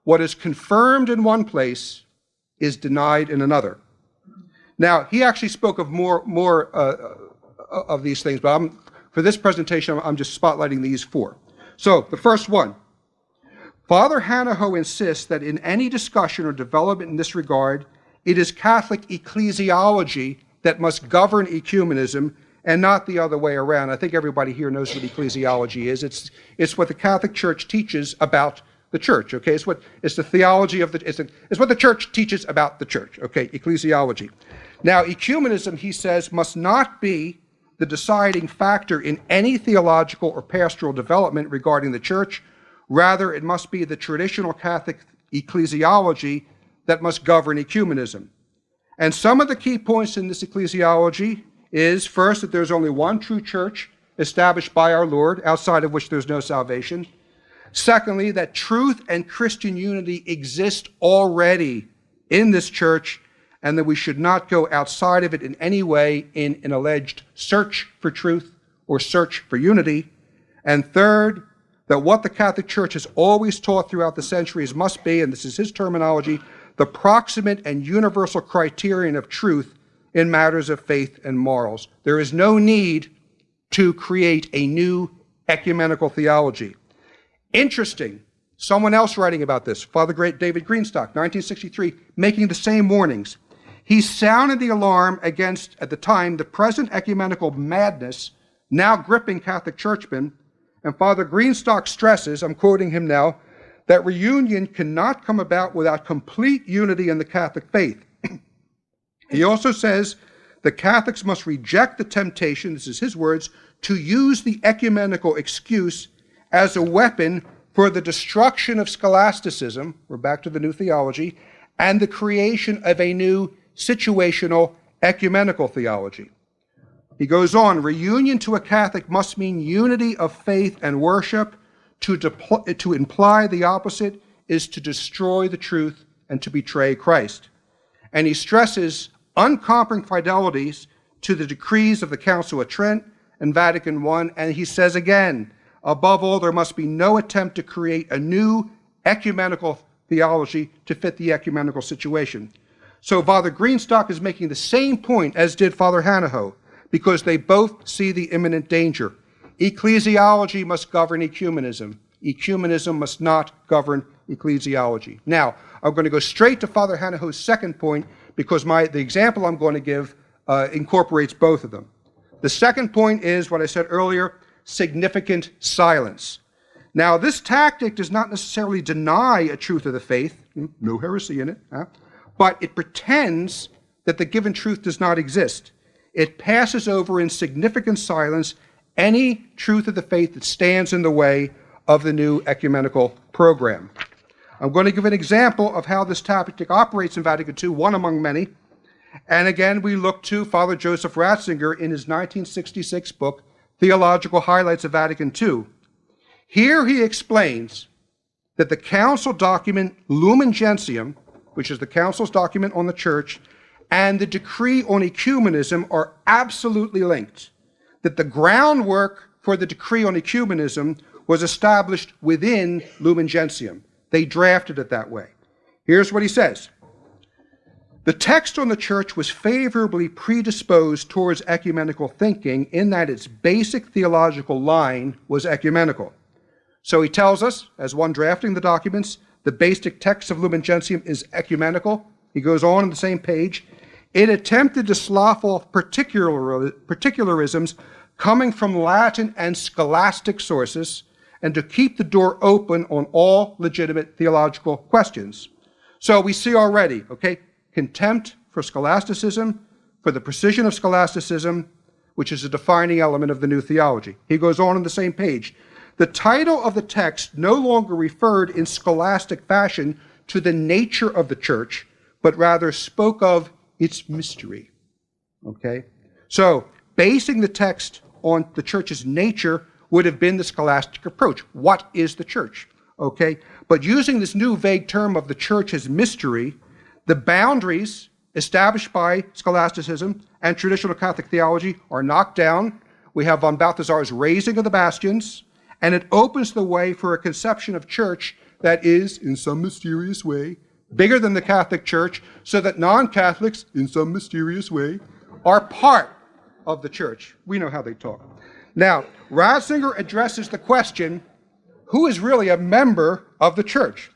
what is confirmed in one place is denied in another. Now, he actually spoke of more of these things, but for this presentation, I'm just spotlighting these 4. So, the first one. Father Hanaho insists that in any discussion or development in this regard, it is Catholic ecclesiology that must govern ecumenism and not the other way around. I think everybody here knows what ecclesiology is. It's what the Catholic Church teaches about the Church, okay? It's the theology of it's what the Church teaches about the Church, okay? Ecclesiology. Now, ecumenism, he says, must not be the deciding factor in any theological or pastoral development regarding the Church. Rather, it must be the traditional Catholic ecclesiology that must govern ecumenism. And some of the key points in this ecclesiology is, first, that there's only one true church established by our Lord, outside of which there's no salvation. Secondly, that truth and Christian unity exist already in this church, and that we should not go outside of it in any way in an alleged search for truth or search for unity. And third, that what the Catholic Church has always taught throughout the centuries must be, and this is his terminology, the proximate and universal criterion of truth in matters of faith and morals. There is no need to create a new ecumenical theology. Interesting, someone else writing about this, Father David Greenstock, 1963, making the same warnings. He sounded the alarm against, at the time, the present ecumenical madness now gripping Catholic churchmen. And Father Greenstock stresses, I'm quoting him now, that reunion cannot come about without complete unity in the Catholic faith. He also says the Catholics must reject the temptation, this is his words, to use the ecumenical excuse as a weapon for the destruction of scholasticism, we're back to the new theology, and the creation of a new situational ecumenical theology. He goes on, reunion to a Catholic must mean unity of faith and worship. To imply the opposite is to destroy the truth and to betray Christ. And he stresses unconquering fidelities to the decrees of the Council of Trent and Vatican I, and he says again, above all, there must be no attempt to create a new ecumenical theology to fit the ecumenical situation. So Father Greenstock is making the same point as did Father Hanaho, because they both see the imminent danger. Ecclesiology must govern ecumenism. Ecumenism must not govern ecclesiology. Now, I'm going to go straight to Father Hanaho's second point, because the example I'm going to give incorporates both of them. The second point is what I said earlier, significant silence. Now, this tactic does not necessarily deny a truth of the faith, no heresy in it, but it pretends that the given truth does not exist. It passes over in significant silence any truth of the faith that stands in the way of the new ecumenical program. I'm going to give an example of how this tactic operates in Vatican II, one among many. And again, we look to Father Joseph Ratzinger in his 1966 book, Theological Highlights of Vatican II. Here he explains that the council document Lumen Gentium, which is the council's document on the church, and the decree on ecumenism are absolutely linked, that the groundwork for the decree on ecumenism was established within Lumen Gentium. They drafted it that way. Here's what he says. The text on the church was favorably predisposed towards ecumenical thinking in that its basic theological line was ecumenical. So he tells us, as one drafting the documents, the basic text of Lumen Gentium is ecumenical. He goes on the same page. It attempted to slough off particularisms coming from Latin and scholastic sources and to keep the door open on all legitimate theological questions. So we see already, contempt for scholasticism, for the precision of scholasticism, which is a defining element of the new theology. He goes on the same page. The title of the text no longer referred in scholastic fashion to the nature of the church, but rather spoke of its mystery. So basing the text on the church's nature would have been the scholastic approach. What is the church? But using this new vague term of the church as mystery, the boundaries established by scholasticism and traditional Catholic theology are knocked down. We have von Balthasar's raising of the bastions, and it opens the way for a conception of church that is, in some mysterious way, bigger than the Catholic Church, so that non-Catholics, in some mysterious way, are part of the church. We know how they talk. Now, Ratzinger addresses the question, who is really a member of the church?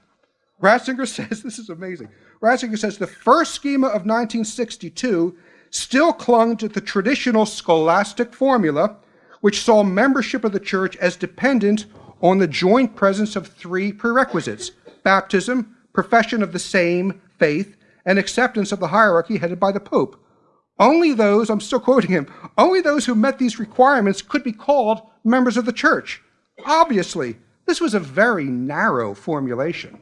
Ratzinger says, this is amazing, Ratzinger says the first schema of 1962 still clung to the traditional scholastic formula, which saw membership of the church as dependent on the joint presence of three prerequisites: baptism, profession of the same faith, and acceptance of the hierarchy headed by the Pope. Only those, I'm still quoting him, only those who met these requirements could be called members of the church. Obviously, this was a very narrow formulation.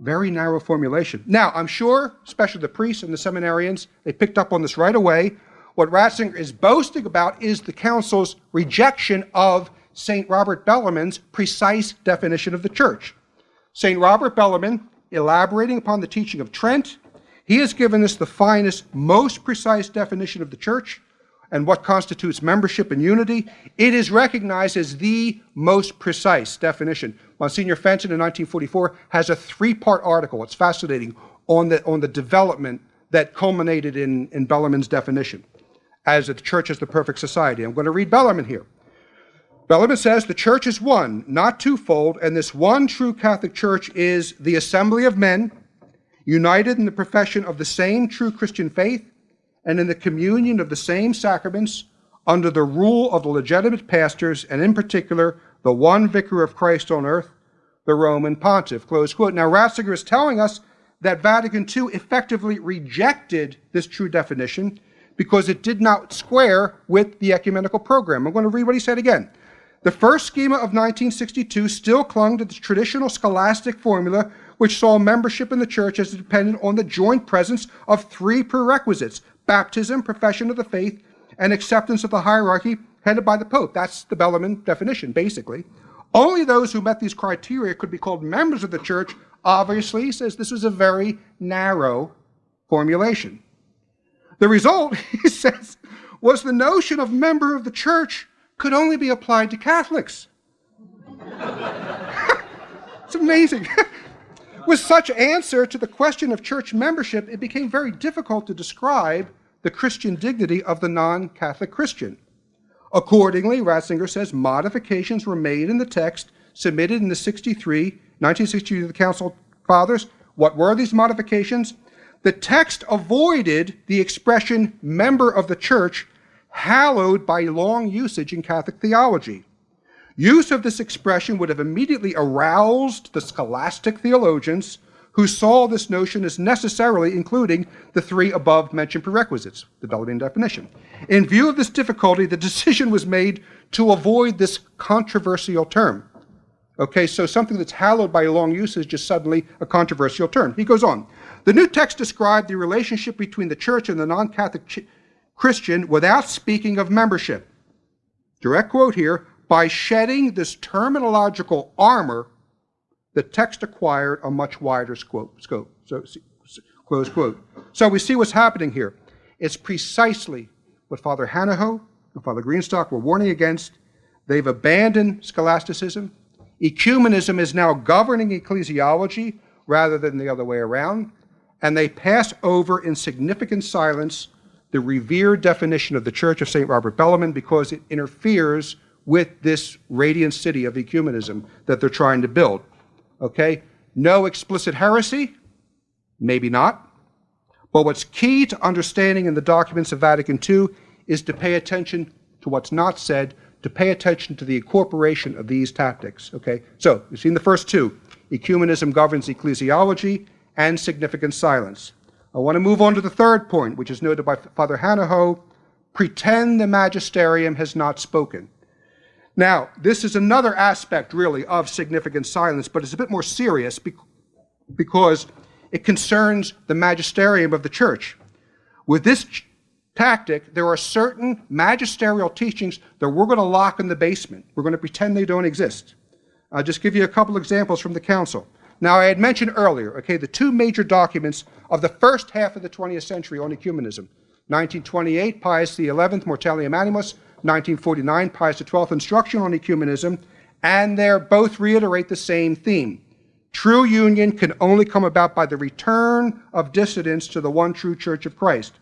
Very narrow formulation. Now, I'm sure, especially the priests and the seminarians, they picked up on this right away. What Ratzinger is boasting about is the council's rejection of St. Robert Bellarmine's precise definition of the church. St. Robert Bellarmine, elaborating upon the teaching of Trent, he has given us the finest, most precise definition of the church and what constitutes membership and unity. It is recognized as the most precise definition. Monsignor Fenton in 1944 has a 3-part article, it's fascinating, on the development that culminated in Bellarmine's definition as the church as the perfect society. I'm going to read Bellarmine here. Bellarmine says, the church is one, not twofold, and this one true Catholic church is the assembly of men, united in the profession of the same true Christian faith, and in the communion of the same sacraments, under the rule of the legitimate pastors, and in particular, the one vicar of Christ on earth, the Roman pontiff. Close quote. Now, Ratzinger is telling us that Vatican II effectively rejected this true definition because it did not square with the ecumenical program. I'm going to read what he said again. The first schema of 1962 still clung to the traditional scholastic formula, which saw membership in the church as dependent on the joint presence of three prerequisites: baptism, profession of the faith, and acceptance of the hierarchy headed by the Pope. That's the Bellarmine definition, basically. Only those who met these criteria could be called members of the church. Obviously, he says this was a very narrow formulation. The result, he says, was the notion of member of the church could only be applied to Catholics. It's amazing. With such answer to the question of church membership, it became very difficult to describe the Christian dignity of the non-Catholic Christian. Accordingly, Ratzinger says, modifications were made in the text submitted in the 1963 to the Council Fathers. What were these modifications? The text avoided the expression member of the church, hallowed by long usage in Catholic theology. Use of this expression would have immediately aroused the scholastic theologians who saw this notion as necessarily including the three above-mentioned prerequisites, the Bellarmine definition. In view of this difficulty, the decision was made to avoid this controversial term. Okay, so something that's hallowed by long use is just suddenly a controversial term. He goes on. The new text described the relationship between the church and the non-Catholic Christian without speaking of membership. Direct quote here, by shedding this terminological armor, the text acquired a much wider scope. So, close quote. So we see what's happening here. It's precisely what Father Hanaho and Father Greenstock were warning against. They've abandoned scholasticism. Ecumenism is now governing ecclesiology rather than the other way around. And they pass over in significant silence the revered definition of the Church of St. Robert Bellarmine because it interferes with this radiant city of ecumenism that they're trying to build. Okay? No explicit heresy? Maybe not. But what's key to understanding in the documents of Vatican II is to pay attention to what's not said, to pay attention to the incorporation of these tactics. Okay? So, you've seen the first two. Ecumenism governs ecclesiology and significant silence. I want to move on to the third point, which is noted by Father Hanaho. Pretend the magisterium has not spoken. Now, this is another aspect, really, of significant silence, but it's a bit more serious because it concerns the magisterium of the church. With this tactic, there are certain magisterial teachings that we're going to lock in the basement. We're going to pretend they don't exist. I'll just give you a couple examples from the council. Now, I had mentioned earlier, okay, the two major documents of the first half of the 20th century on ecumenism. 1928, Pius XI, Mortalium Animus. 1949, Pius XII, Instruction on Ecumenism. And they both reiterate the same theme. True union can only come about by the return of dissidents to the one true Church of Christ.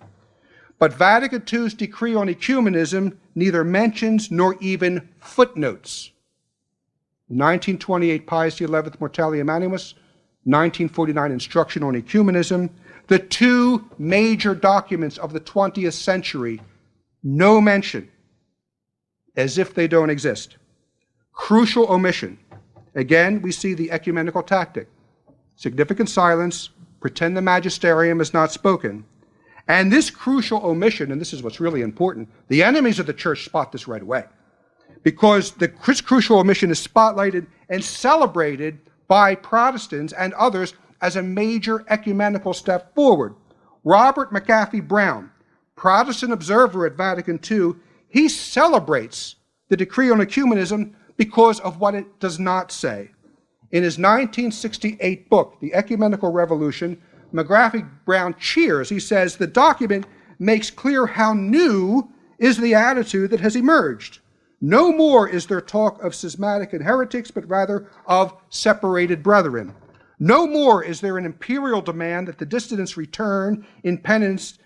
But Vatican II's decree on ecumenism neither mentions nor even footnotes 1928, Pius XI, Mortalium Animus, 1949, Instruction on Ecumenism, the two major documents of the 20th century, no mention, as if they don't exist. Crucial omission. Again, we see the ecumenical tactic. Significant silence, pretend the magisterium is not spoken. And this crucial omission, and this is what's really important, the enemies of the church spot this right away. Because the crucial omission is spotlighted and celebrated by Protestants and others as a major ecumenical step forward. Robert McAfee Brown, Protestant observer at Vatican II, he celebrates the decree on ecumenism because of what it does not say. In his 1968 book, The Ecumenical Revolution, McAfee Brown cheers. He says, the document makes clear how new is the attitude that has emerged. No more is there talk of schismatic and heretics, but rather of separated brethren. No more is there an imperial demand that the dissidents return in penitence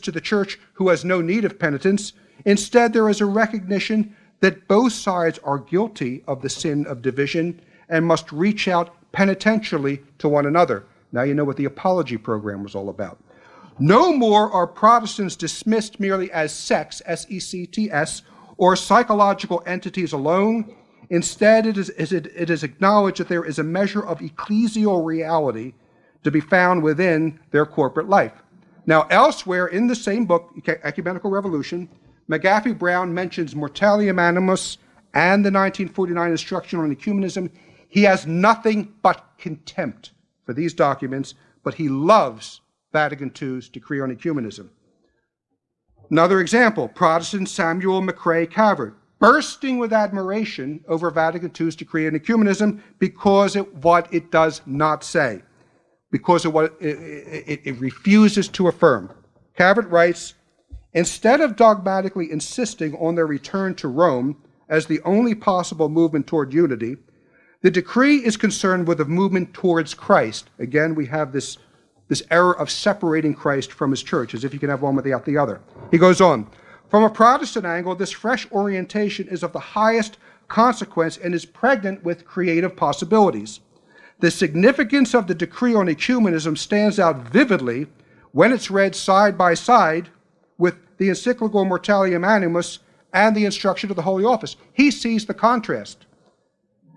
to the church who has no need of penitence. Instead, there is a recognition that both sides are guilty of the sin of division and must reach out penitentially to one another. Now you know what the apology program was all about. No more are Protestants dismissed merely as sects, S-E-C-T-S, or psychological entities alone. Instead, it is acknowledged that there is a measure of ecclesial reality to be found within their corporate life. Now, elsewhere in the same book, Ecumenical Revolution, McGaffey Brown mentions Mortalium Animus and the 1949 Instruction on Ecumenism. He has nothing but contempt for these documents, but he loves Vatican II's decree on ecumenism. Another example, Protestant Samuel McCrae Cavert, bursting with admiration over Vatican II's decree on ecumenism because of what it does not say, because of what it refuses to affirm. Cavert writes, instead of dogmatically insisting on their return to Rome as the only possible movement toward unity, the decree is concerned with a movement towards Christ. Again, we have this error of separating Christ from his church, as if you can have one without the other. He goes on, from a Protestant angle, this fresh orientation is of the highest consequence and is pregnant with creative possibilities. The significance of the decree on ecumenism stands out vividly when it's read side by side with the encyclical Mortalium Animus and the instruction of the Holy Office. He sees the contrast.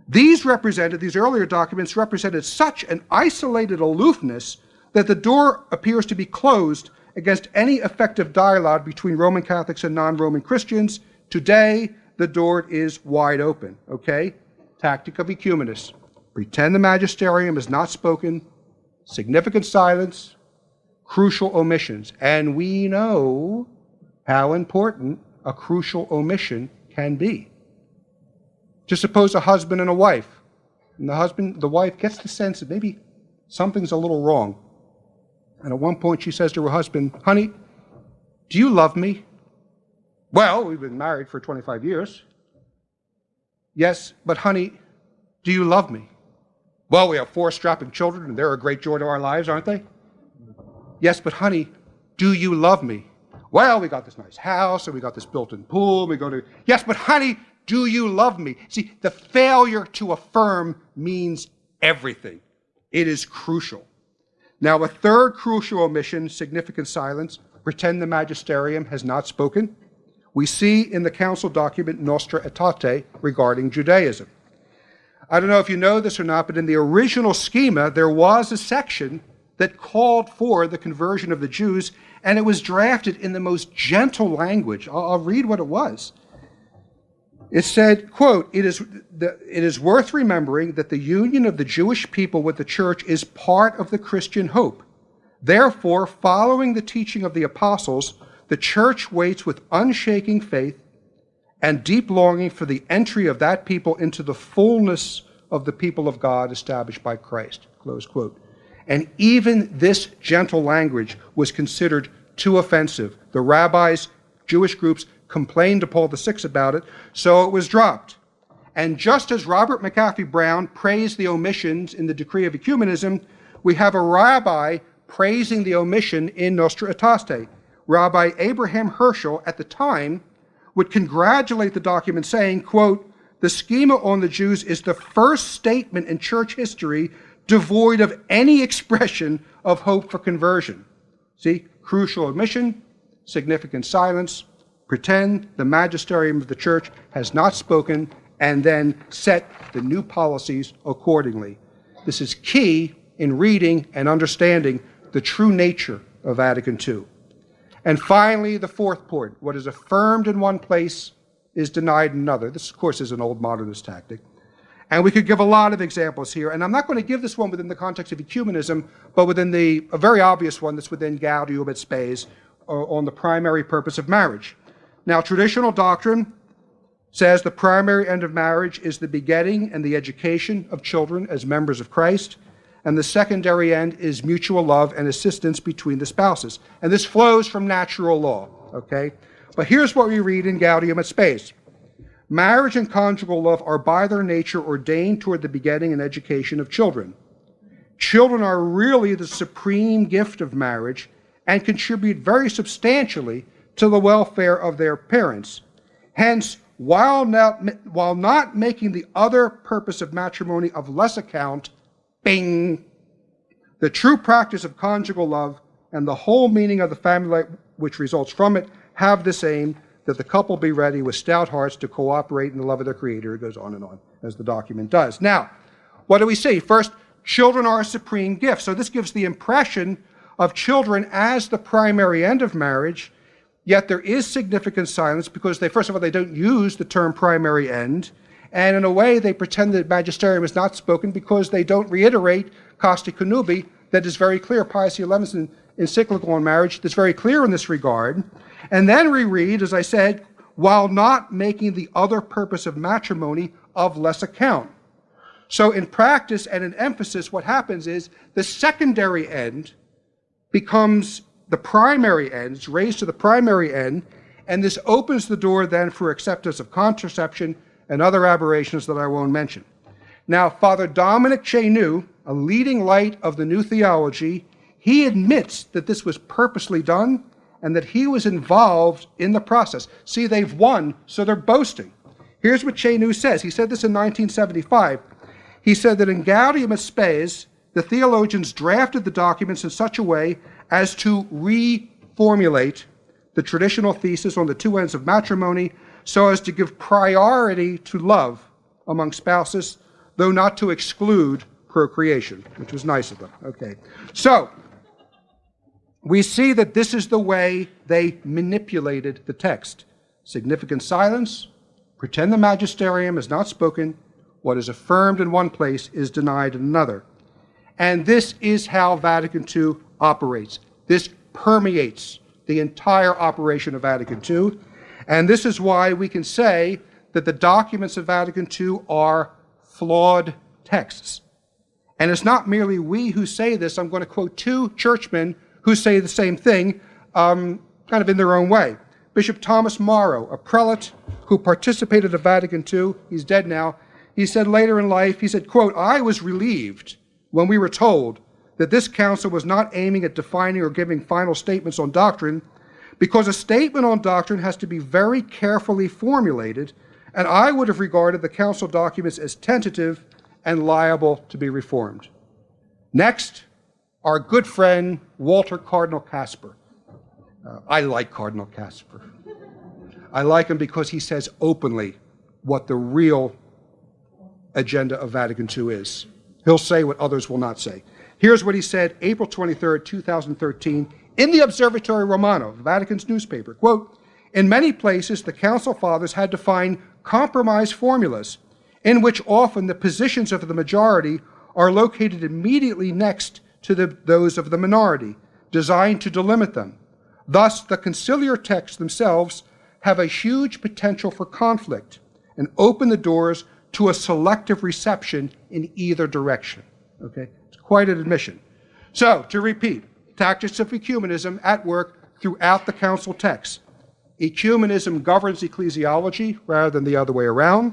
These earlier documents represented such an isolated aloofness that the door appears to be closed against any effective dialogue between Roman Catholics and non-Roman Christians. Today, the door is wide open, okay? Tactic of ecumenists. Pretend the magisterium is not spoken, significant silence, crucial omissions. And we know how important a crucial omission can be. Just suppose a husband and a wife, and the wife gets the sense that maybe something's a little wrong. And at one point she says to her husband, honey, do you love me? Well, we've been married for 25 years. Yes, but honey, do you love me? Well, we have 4 strapping children, and they're a great joy to our lives, aren't they? Yes, but honey, do you love me? Well, we got this nice house, and we got this built-in pool, we go to... Yes, but honey, do you love me? See, the failure to affirm means everything. It is crucial. Now, a third crucial omission, significant silence, pretend the magisterium has not spoken, we see in the council document Nostra Aetate regarding Judaism. I don't know if you know this or not, but in the original schema, there was a section that called for the conversion of the Jews, and it was drafted in the most gentle language. I'll read what it was. It said, quote, it is worth remembering that the union of the Jewish people with the church is part of the Christian hope. Therefore, following the teaching of the apostles, the church waits with unshaking faith and deep longing for the entry of that people into the fullness of the people of God established by Christ, close quote. And even this gentle language was considered too offensive. The rabbis, Jewish groups, complained to Paul VI about it, so it was dropped. And just as Robert McAfee Brown praised the omissions in the decree of ecumenism, we have a rabbi praising the omission in Nostra Aetate. Rabbi Abraham Herschel, at the time, would congratulate the document, saying, quote, the schema on the Jews is the first statement in church history devoid of any expression of hope for conversion. See, crucial omission, significant silence, pretend the magisterium of the church has not spoken, and then set the new policies accordingly. This is key in reading and understanding the true nature of Vatican II. And finally, the fourth point, what is affirmed in one place is denied in another. This, of course, is an old modernist tactic. And we could give a lot of examples here, and I'm not going to give this one within the context of ecumenism, but within a very obvious one that's within Gaudium et Spes, on the primary purpose of marriage. Now, traditional doctrine says the primary end of marriage is the begetting and the education of children as members of Christ, and the secondary end is mutual love and assistance between the spouses. And this flows from natural law, okay? But here's what we read in Gaudium et Spes. Marriage and conjugal love are by their nature ordained toward the begetting and education of children. Children are really the supreme gift of marriage and contribute very substantially to the welfare of their parents. Hence, while not making the other purpose of matrimony of less account, bing, the true practice of conjugal love and the whole meaning of the family life which results from it have this aim, that the couple be ready with stout hearts to cooperate in the love of their Creator. It goes on and on, as the document does. Now, what do we see? First, children are a supreme gift. So this gives the impression of children as the primary end of marriage, yet there is significant silence because they, first of all, they don't use the term primary end, and in a way they pretend that magisterium is not spoken because they don't reiterate Costi Connubii that is very clear. Pius XI's encyclical on marriage that's very clear in this regard. And then we read, as I said, while not making the other purpose of matrimony of less account. So in practice and in emphasis, what happens is the secondary end becomes the primary end, it's raised to the primary end, and this opens the door then for acceptance of contraception and other aberrations that I won't mention. Now, Father Dominic Chenu, a leading light of the new theology, he admits that this was purposely done and that he was involved in the process. See, they've won, so they're boasting. Here's what Chenu says. He said this in 1975. He said that in Gaudium et Spes, the theologians drafted the documents in such a way as to reformulate the traditional thesis on the two ends of matrimony so as to give priority to love among spouses, though not to exclude procreation, which was nice of them. Okay. So, we see that this is the way they manipulated the text. Significant silence, pretend the magisterium is not spoken, what is affirmed in one place is denied in another. And this is how Vatican II operates. This permeates the entire operation of Vatican II, and this is why we can say that the documents of Vatican II are flawed texts. And it's not merely we who say this. I'm going to quote two churchmen who say the same thing, kind of in their own way. Bishop Thomas Morrow, a prelate who participated at Vatican II, he's dead now, he said later in life, he said, quote, "I was relieved when we were told that this council was not aiming at defining or giving final statements on doctrine, because a statement on doctrine has to be very carefully formulated, and I would have regarded the council documents as tentative and liable to be reformed." Next, our good friend Walter Cardinal Casper. I like Cardinal Casper. I like him because he says openly what the real agenda of Vatican II is. He'll say what others will not say. Here's what he said April 23rd, 2013, in the Observatory Romano, Vatican's newspaper. Quote, "In many places, the Council Fathers had to find compromise formulas in which often the positions of the majority are located immediately next to those of the minority, designed to delimit them. Thus, the conciliar texts themselves have a huge potential for conflict and open the doors to a selective reception in either direction." Okay, it's quite an admission. So, to repeat, tactics of ecumenism at work throughout the council texts. Ecumenism governs ecclesiology rather than the other way around.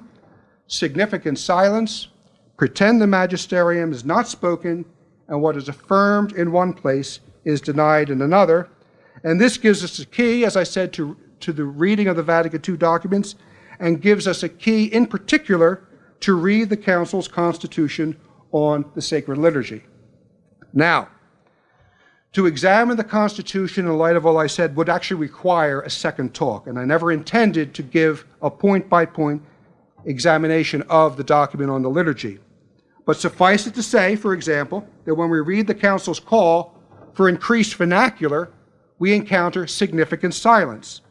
Significant silence. Pretend the magisterium is not spoken, and what is affirmed in one place is denied in another. And this gives us a key, as I said, to the reading of the Vatican II documents, and gives us a key in particular to read the Council's constitution on the sacred liturgy. Now, to examine the Constitution in light of all I said would actually require a second talk, and I never intended to give a point-by-point examination of the document on the liturgy. But suffice it to say, for example, that when we read the Council's call for increased vernacular, we encounter significant silence.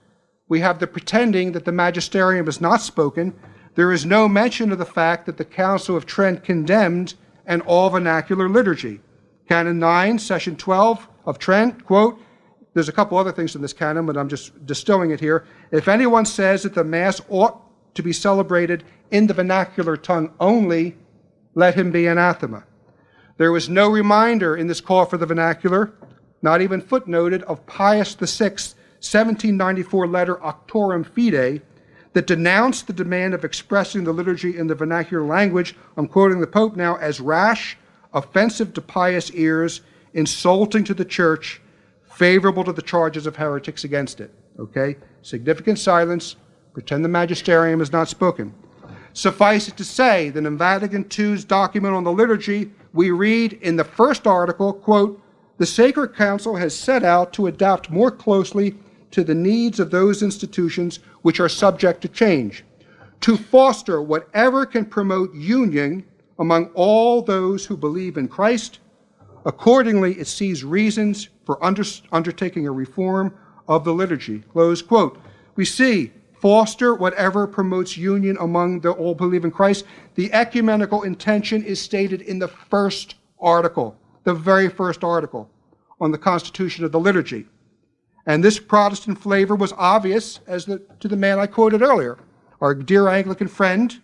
We have the pretending that the magisterium is not spoken. There is no mention of the fact that the Council of Trent condemned an all-vernacular liturgy. Canon 9, Session 12 of Trent, quote, there's a couple other things in this canon, but I'm just distilling it here. "If anyone says that the Mass ought to be celebrated in the vernacular tongue only, let him be anathema." There was no reminder in this call for the vernacular, not even footnoted, of Pius VI, 1794 letter Auctorem Fidei, that denounced the demand of expressing the liturgy in the vernacular language, I'm quoting the Pope now, as rash, offensive to pious ears, insulting to the Church, favorable to the charges of heretics against it. Okay? Significant silence, pretend the magisterium is not spoken. Suffice it to say that in Vatican II's document on the liturgy, we read in the first article, quote, "The Sacred Council has set out to adapt more closely to the needs of those institutions which are subject to change, to foster whatever can promote union among all those who believe in Christ, Accordingly, it sees reasons for undertaking a reform of the liturgy. Close quote. We see, foster whatever promotes union among the all believe in Christ. The ecumenical intention is stated in the first article, the very first article on the constitution of the liturgy. And this Protestant flavor was obvious to the man I quoted earlier, our dear Anglican friend,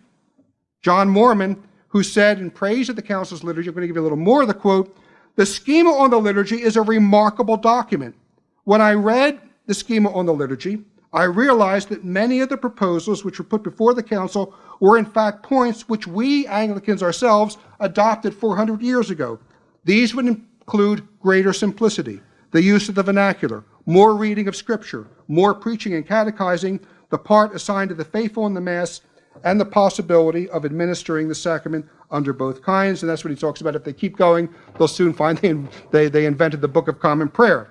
John Mormon, who said in praise of the Council's liturgy, I'm going to give you a little more of the quote, "The schema on the liturgy is a remarkable document. When I read the schema on the liturgy, I realized that many of the proposals which were put before the Council were in fact points which we Anglicans ourselves adopted 400 years ago. These would include greater simplicity, the use of the vernacular, more reading of Scripture, more preaching and catechizing, the part assigned to the faithful in the Mass, and the possibility of administering the sacrament under both kinds." And that's what he talks about. If they keep going, they'll soon find they invented the Book of Common Prayer.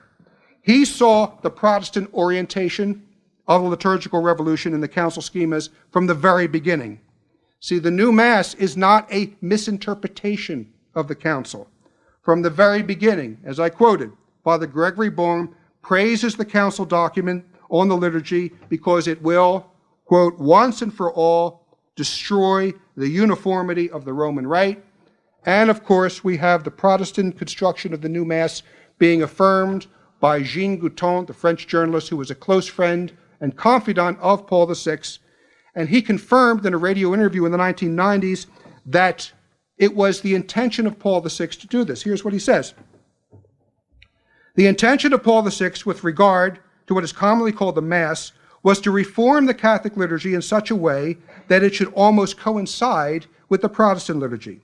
He saw the Protestant orientation of the liturgical revolution in the council schemas from the very beginning. See, the new Mass is not a misinterpretation of the council. From the very beginning, as I quoted, Father Gregory Baum praises the council document on the liturgy because it will, quote, "once and for all destroy the uniformity of the Roman Rite." And of course, we have the Protestant construction of the new Mass being affirmed by Jean Gouton, the French journalist who was a close friend and confidant of Paul VI. And he confirmed in a radio interview in the 1990s that it was the intention of Paul VI to do this. Here's what he says. "The intention of Paul VI with regard to what is commonly called the Mass was to reform the Catholic liturgy in such a way that it should almost coincide with the Protestant liturgy.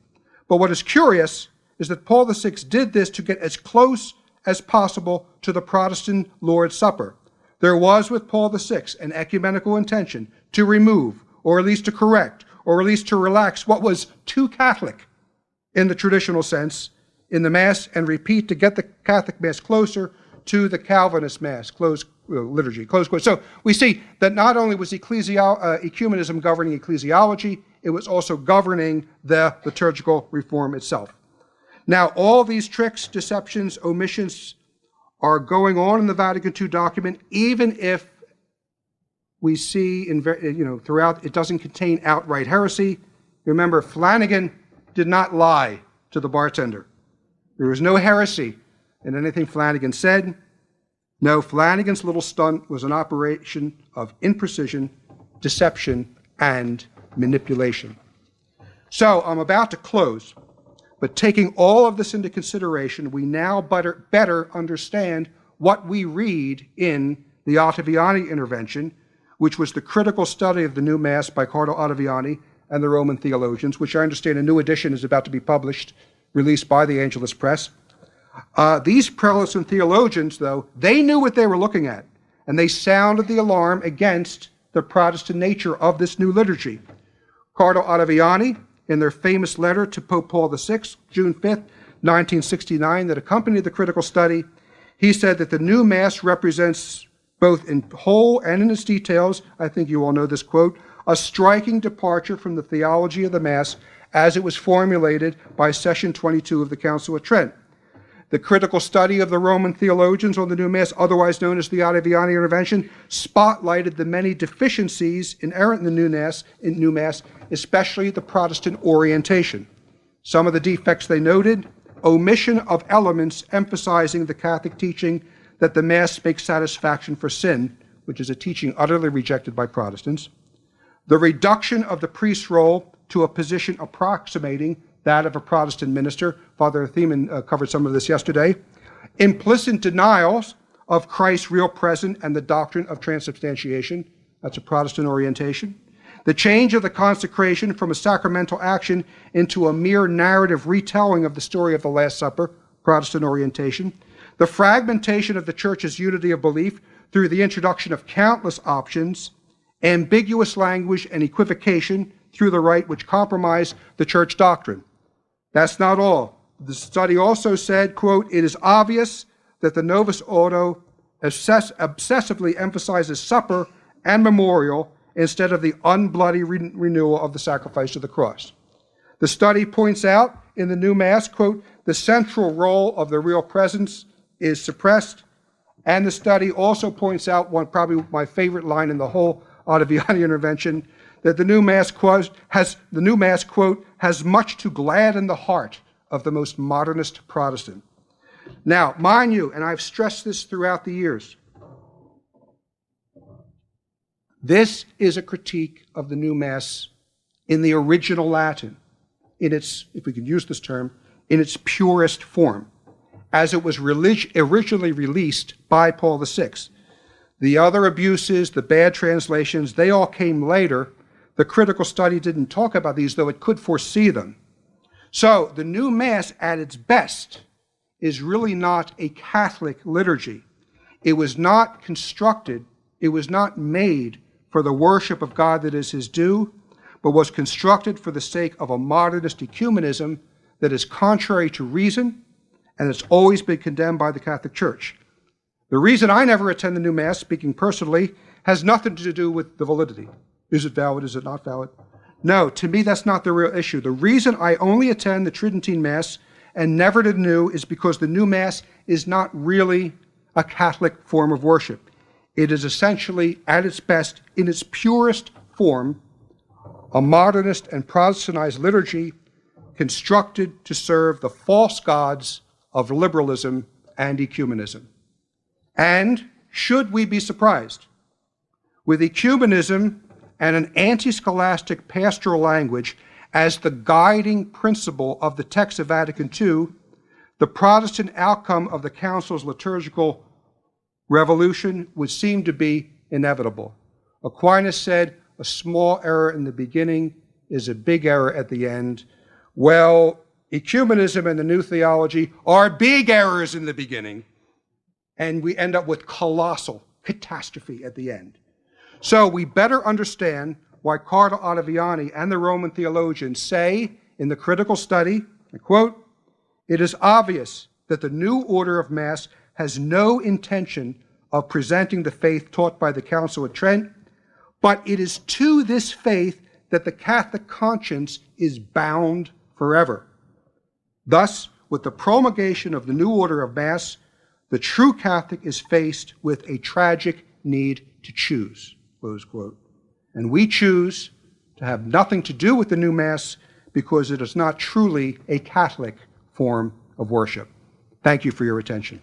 But what is curious is that Paul VI did this to get as close as possible to the Protestant Lord's Supper. There was with Paul VI an ecumenical intention to remove, or at least to correct, or at least to relax what was too Catholic in the traditional sense in the Mass, and repeat to get the Catholic Mass closer to the Calvinist Mass, liturgy, close quote. So we see that not only was ecumenism governing ecclesiology, it was also governing the liturgical reform itself. Now, all these tricks, deceptions, omissions are going on in the Vatican II document, even if we see throughout it doesn't contain outright heresy. Remember, Flanagan did not lie to the bartender. There was no heresy in anything Flanagan said. No, Flanagan's little stunt was an operation of imprecision, deception, and manipulation. So I'm about to close, but taking all of this into consideration, we now better understand what we read in the Ottaviani intervention, which was the critical study of the new Mass by Cardinal Ottaviani and the Roman theologians, which I understand a new edition is about to be published, released by the Angelus Press. These prelates and theologians, though, they knew what they were looking at, and they sounded the alarm against the Protestant nature of this new liturgy. Cardinal Ottaviani, in their famous letter to Pope Paul VI, June 5th, 1969, that accompanied the critical study, he said that the new Mass represents, both in whole and in its details, I think you all know this quote, a striking departure from the theology of the Mass as it was formulated by Session 22 of the Council of Trent. The critical study of the Roman theologians on the new Mass, otherwise known as the Ottaviani intervention, spotlighted the many deficiencies inherent in the new Mass, especially the Protestant orientation. Some of the defects they noted: omission of elements emphasizing the Catholic teaching that the Mass makes satisfaction for sin, which is a teaching utterly rejected by Protestants; the reduction of the priest's role to a position approximating that of a Protestant minister. Father Thiemann covered some of this yesterday. Implicit denials of Christ's real presence and the doctrine of transubstantiation. That's a Protestant orientation. The change of the consecration from a sacramental action into a mere narrative retelling of the story of the Last Supper. Protestant orientation. The fragmentation of the Church's unity of belief through the introduction of countless options, ambiguous language, and equivocation through the Rite, which compromise the Church doctrine. That's not all. The study also said, quote, "It is obvious that the Novus Ordo obsessively emphasizes supper and memorial instead of the unbloody renewal of the sacrifice of the cross." The study points out in the new Mass, quote, the central role of the real presence is suppressed. And the study also points out one, probably my favorite line in the whole Ottaviani intervention, that the new Mass, quote, has much to gladden the heart of the most modernist Protestant. Now, mind you, and I've stressed this throughout the years, this is a critique of the new Mass in the original Latin, in its, if we can use this term, in its purest form, as it was originally released by Paul VI. The other abuses, the bad translations, they all came later. The critical study didn't talk about these, though it could foresee them. So the new Mass at its best is really not a Catholic liturgy. It was not constructed, it was not made for the worship of God that is his due, but was constructed for the sake of a modernist ecumenism that is contrary to reason and has always been condemned by the Catholic Church. The reason I never attend the new Mass, speaking personally, has nothing to do with the validity. Is it valid? Is it not valid? No, to me that's not the real issue. The reason I only attend the Tridentine Mass and never the new is because the new Mass is not really a Catholic form of worship. It is essentially, at its best, in its purest form, a modernist and Protestantized liturgy constructed to serve the false gods of liberalism and ecumenism. And should we be surprised? With ecumenism and an anti-scholastic pastoral language as the guiding principle of the text of Vatican II, the Protestant outcome of the Council's liturgical revolution would seem to be inevitable. Aquinas said, a small error in the beginning is a big error at the end. Well, ecumenism and the new theology are big errors in the beginning, and we end up with colossal catastrophe at the end. So we better understand why Cardinal Ottaviani and the Roman theologians say in the critical study, I quote, "It is obvious that the new order of Mass has no intention of presenting the faith taught by the Council of Trent, but it is to this faith that the Catholic conscience is bound forever. Thus, with the promulgation of the new order of Mass, the true Catholic is faced with a tragic need to choose," close quote. And we choose to have nothing to do with the new Mass because it is not truly a Catholic form of worship. Thank you for your attention.